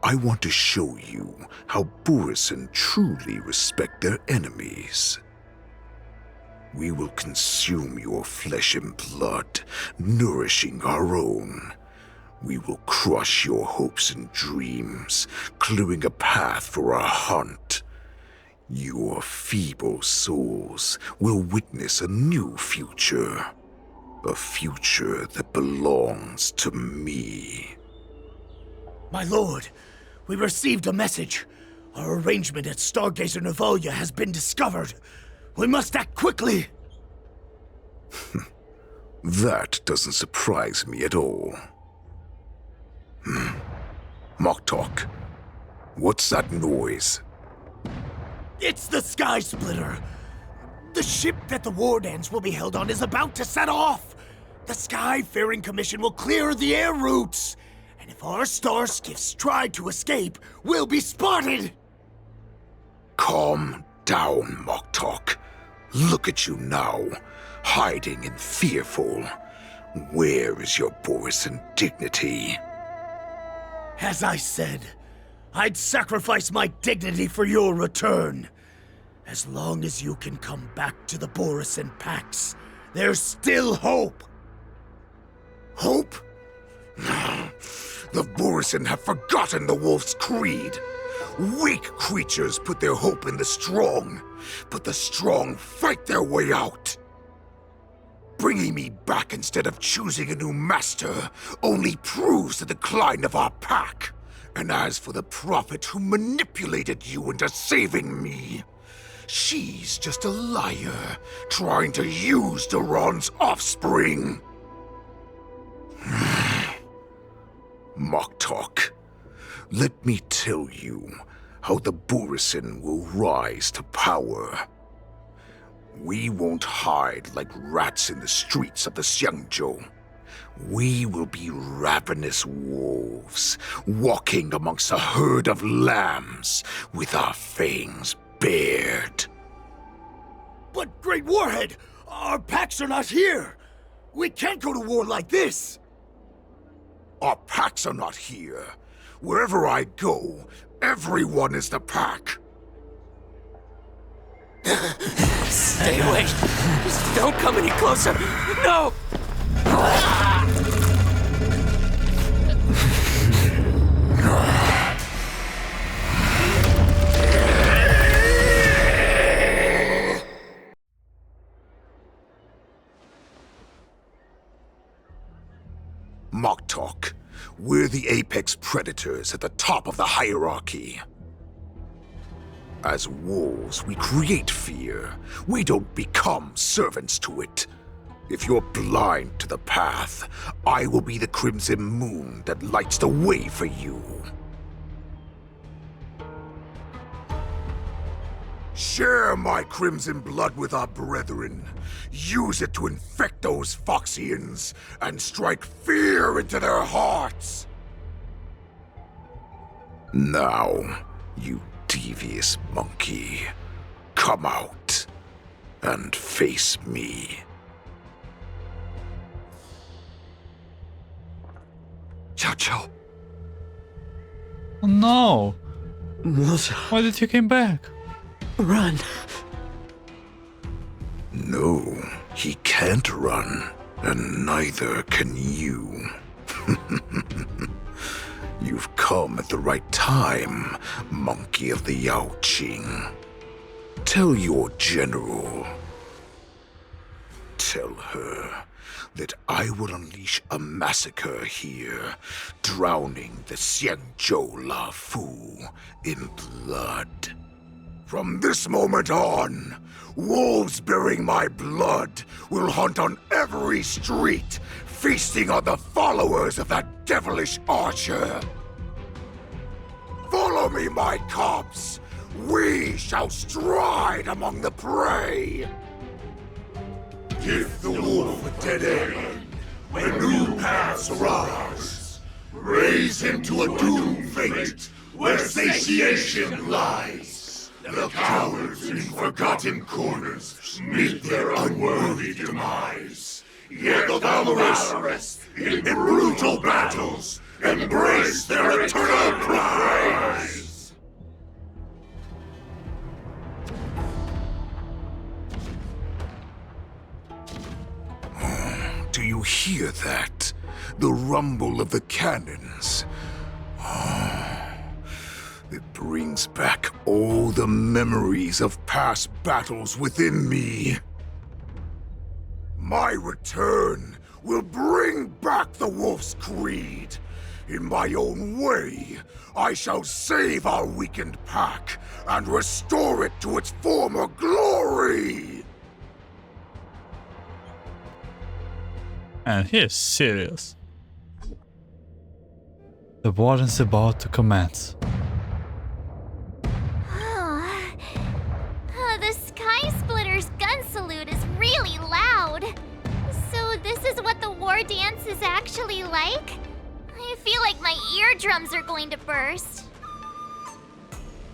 I want to show you how Borisin truly respect their enemies. We will consume your flesh and blood, nourishing our own. We will crush your hopes and dreams, clearing a path for our hunt. Your feeble souls will witness a new future. A future that belongs to me. My lord, we received a message. Our arrangement at Stargazer Navalia has been discovered. We must act quickly. That doesn't surprise me at all. Moktok, what's that noise? It's the Sky Splitter. The ship that the Wardance will be held on is about to set off. The Skyfaring Commission will clear the air routes. And if our star skiffs try to escape, we'll be spotted. Calm down, Moktok. Look at you now, hiding and fearful. Where is your Borisan dignity? As I said, I'd sacrifice my dignity for your return. As long as you can come back to the Borisan Pax, there's still hope. Hope? The Borisan have forgotten the Wolf's creed. Weak creatures put their hope in the strong, but the strong fight their way out. Bringing me back instead of choosing a new master only proves the decline of our pack. And as for the prophet who manipulated you into saving me, she's just a liar trying to use Duran's offspring. Moktok, let me tell you how the Borisan will rise to power. We won't hide like rats in the streets of the Xiangzhou. We will be ravenous wolves, walking amongst a herd of lambs with our fangs bared. But, Great Warhead, our packs are not here. We can't go to war like this. Our packs are not here. Wherever I go, everyone is the pack. Stay away. Just don't come any closer. No! Moktok, we're the apex predators at the top of the hierarchy. As wolves, we create fear. We don't become servants to it. If you're blind to the path, I will be the crimson moon that lights the way for you. Share my crimson blood with our brethren. Use it to infect those Foxians and strike fear into their hearts. Now, you devious monkey, come out and face me. Jiaoqiu. Oh no! Why did you come back? Run. No, he can't run, and neither can you. You've come at the right time, monkey of the Yaoqing. Tell your general. Tell her that I will unleash a massacre here, drowning the Xiangzhou Loufu in blood. From this moment on, wolves bearing my blood will hunt on every street, feasting on the followers of that devilish archer. Follow me, my cubs. We shall stride among the prey. Give the wolf a dead end when new paths arise. Raise him to a doomed fate where satiation lies. The cowards in forgotten corners meet their unworthy demise. Yet the valorous in brutal battles embrace their eternal prize. Do you hear that? The rumble of the cannons. that brings back all the memories of past battles within me. My return will bring back the Wolf's Creed. In my own way, I shall save our weakened pack and restore it to its former glory! And he is serious. The Warden's about to commence. The Sky Splitter's gun salute is really loud. So this is what the war dance is actually like? I feel like my eardrums are going to burst.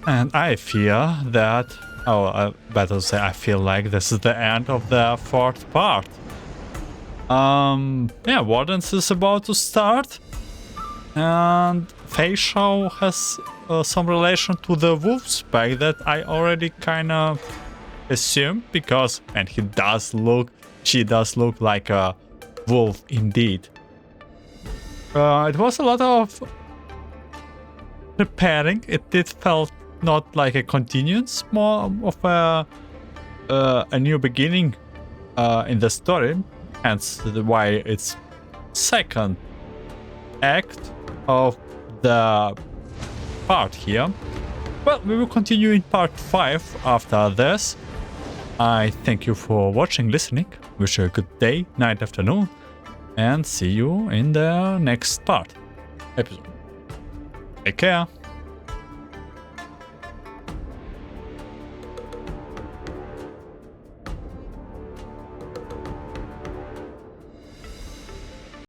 And I fear that... Oh, I better say I feel like this is the end of the fourth part. Yeah, Wardance is about to start. And Fei Shao has some relation to the wolf's pack that I already kinda assumed, because... And she does look like a wolf indeed. It was a lot of preparing. It did felt not like a continuance, more of a new beginning in the story. Hence why it's second act of the part here. Well, we will continue in part 5 after this. I thank you for watching, listening. Wish you a good day, night, afternoon, and see you in the next episode. Take care.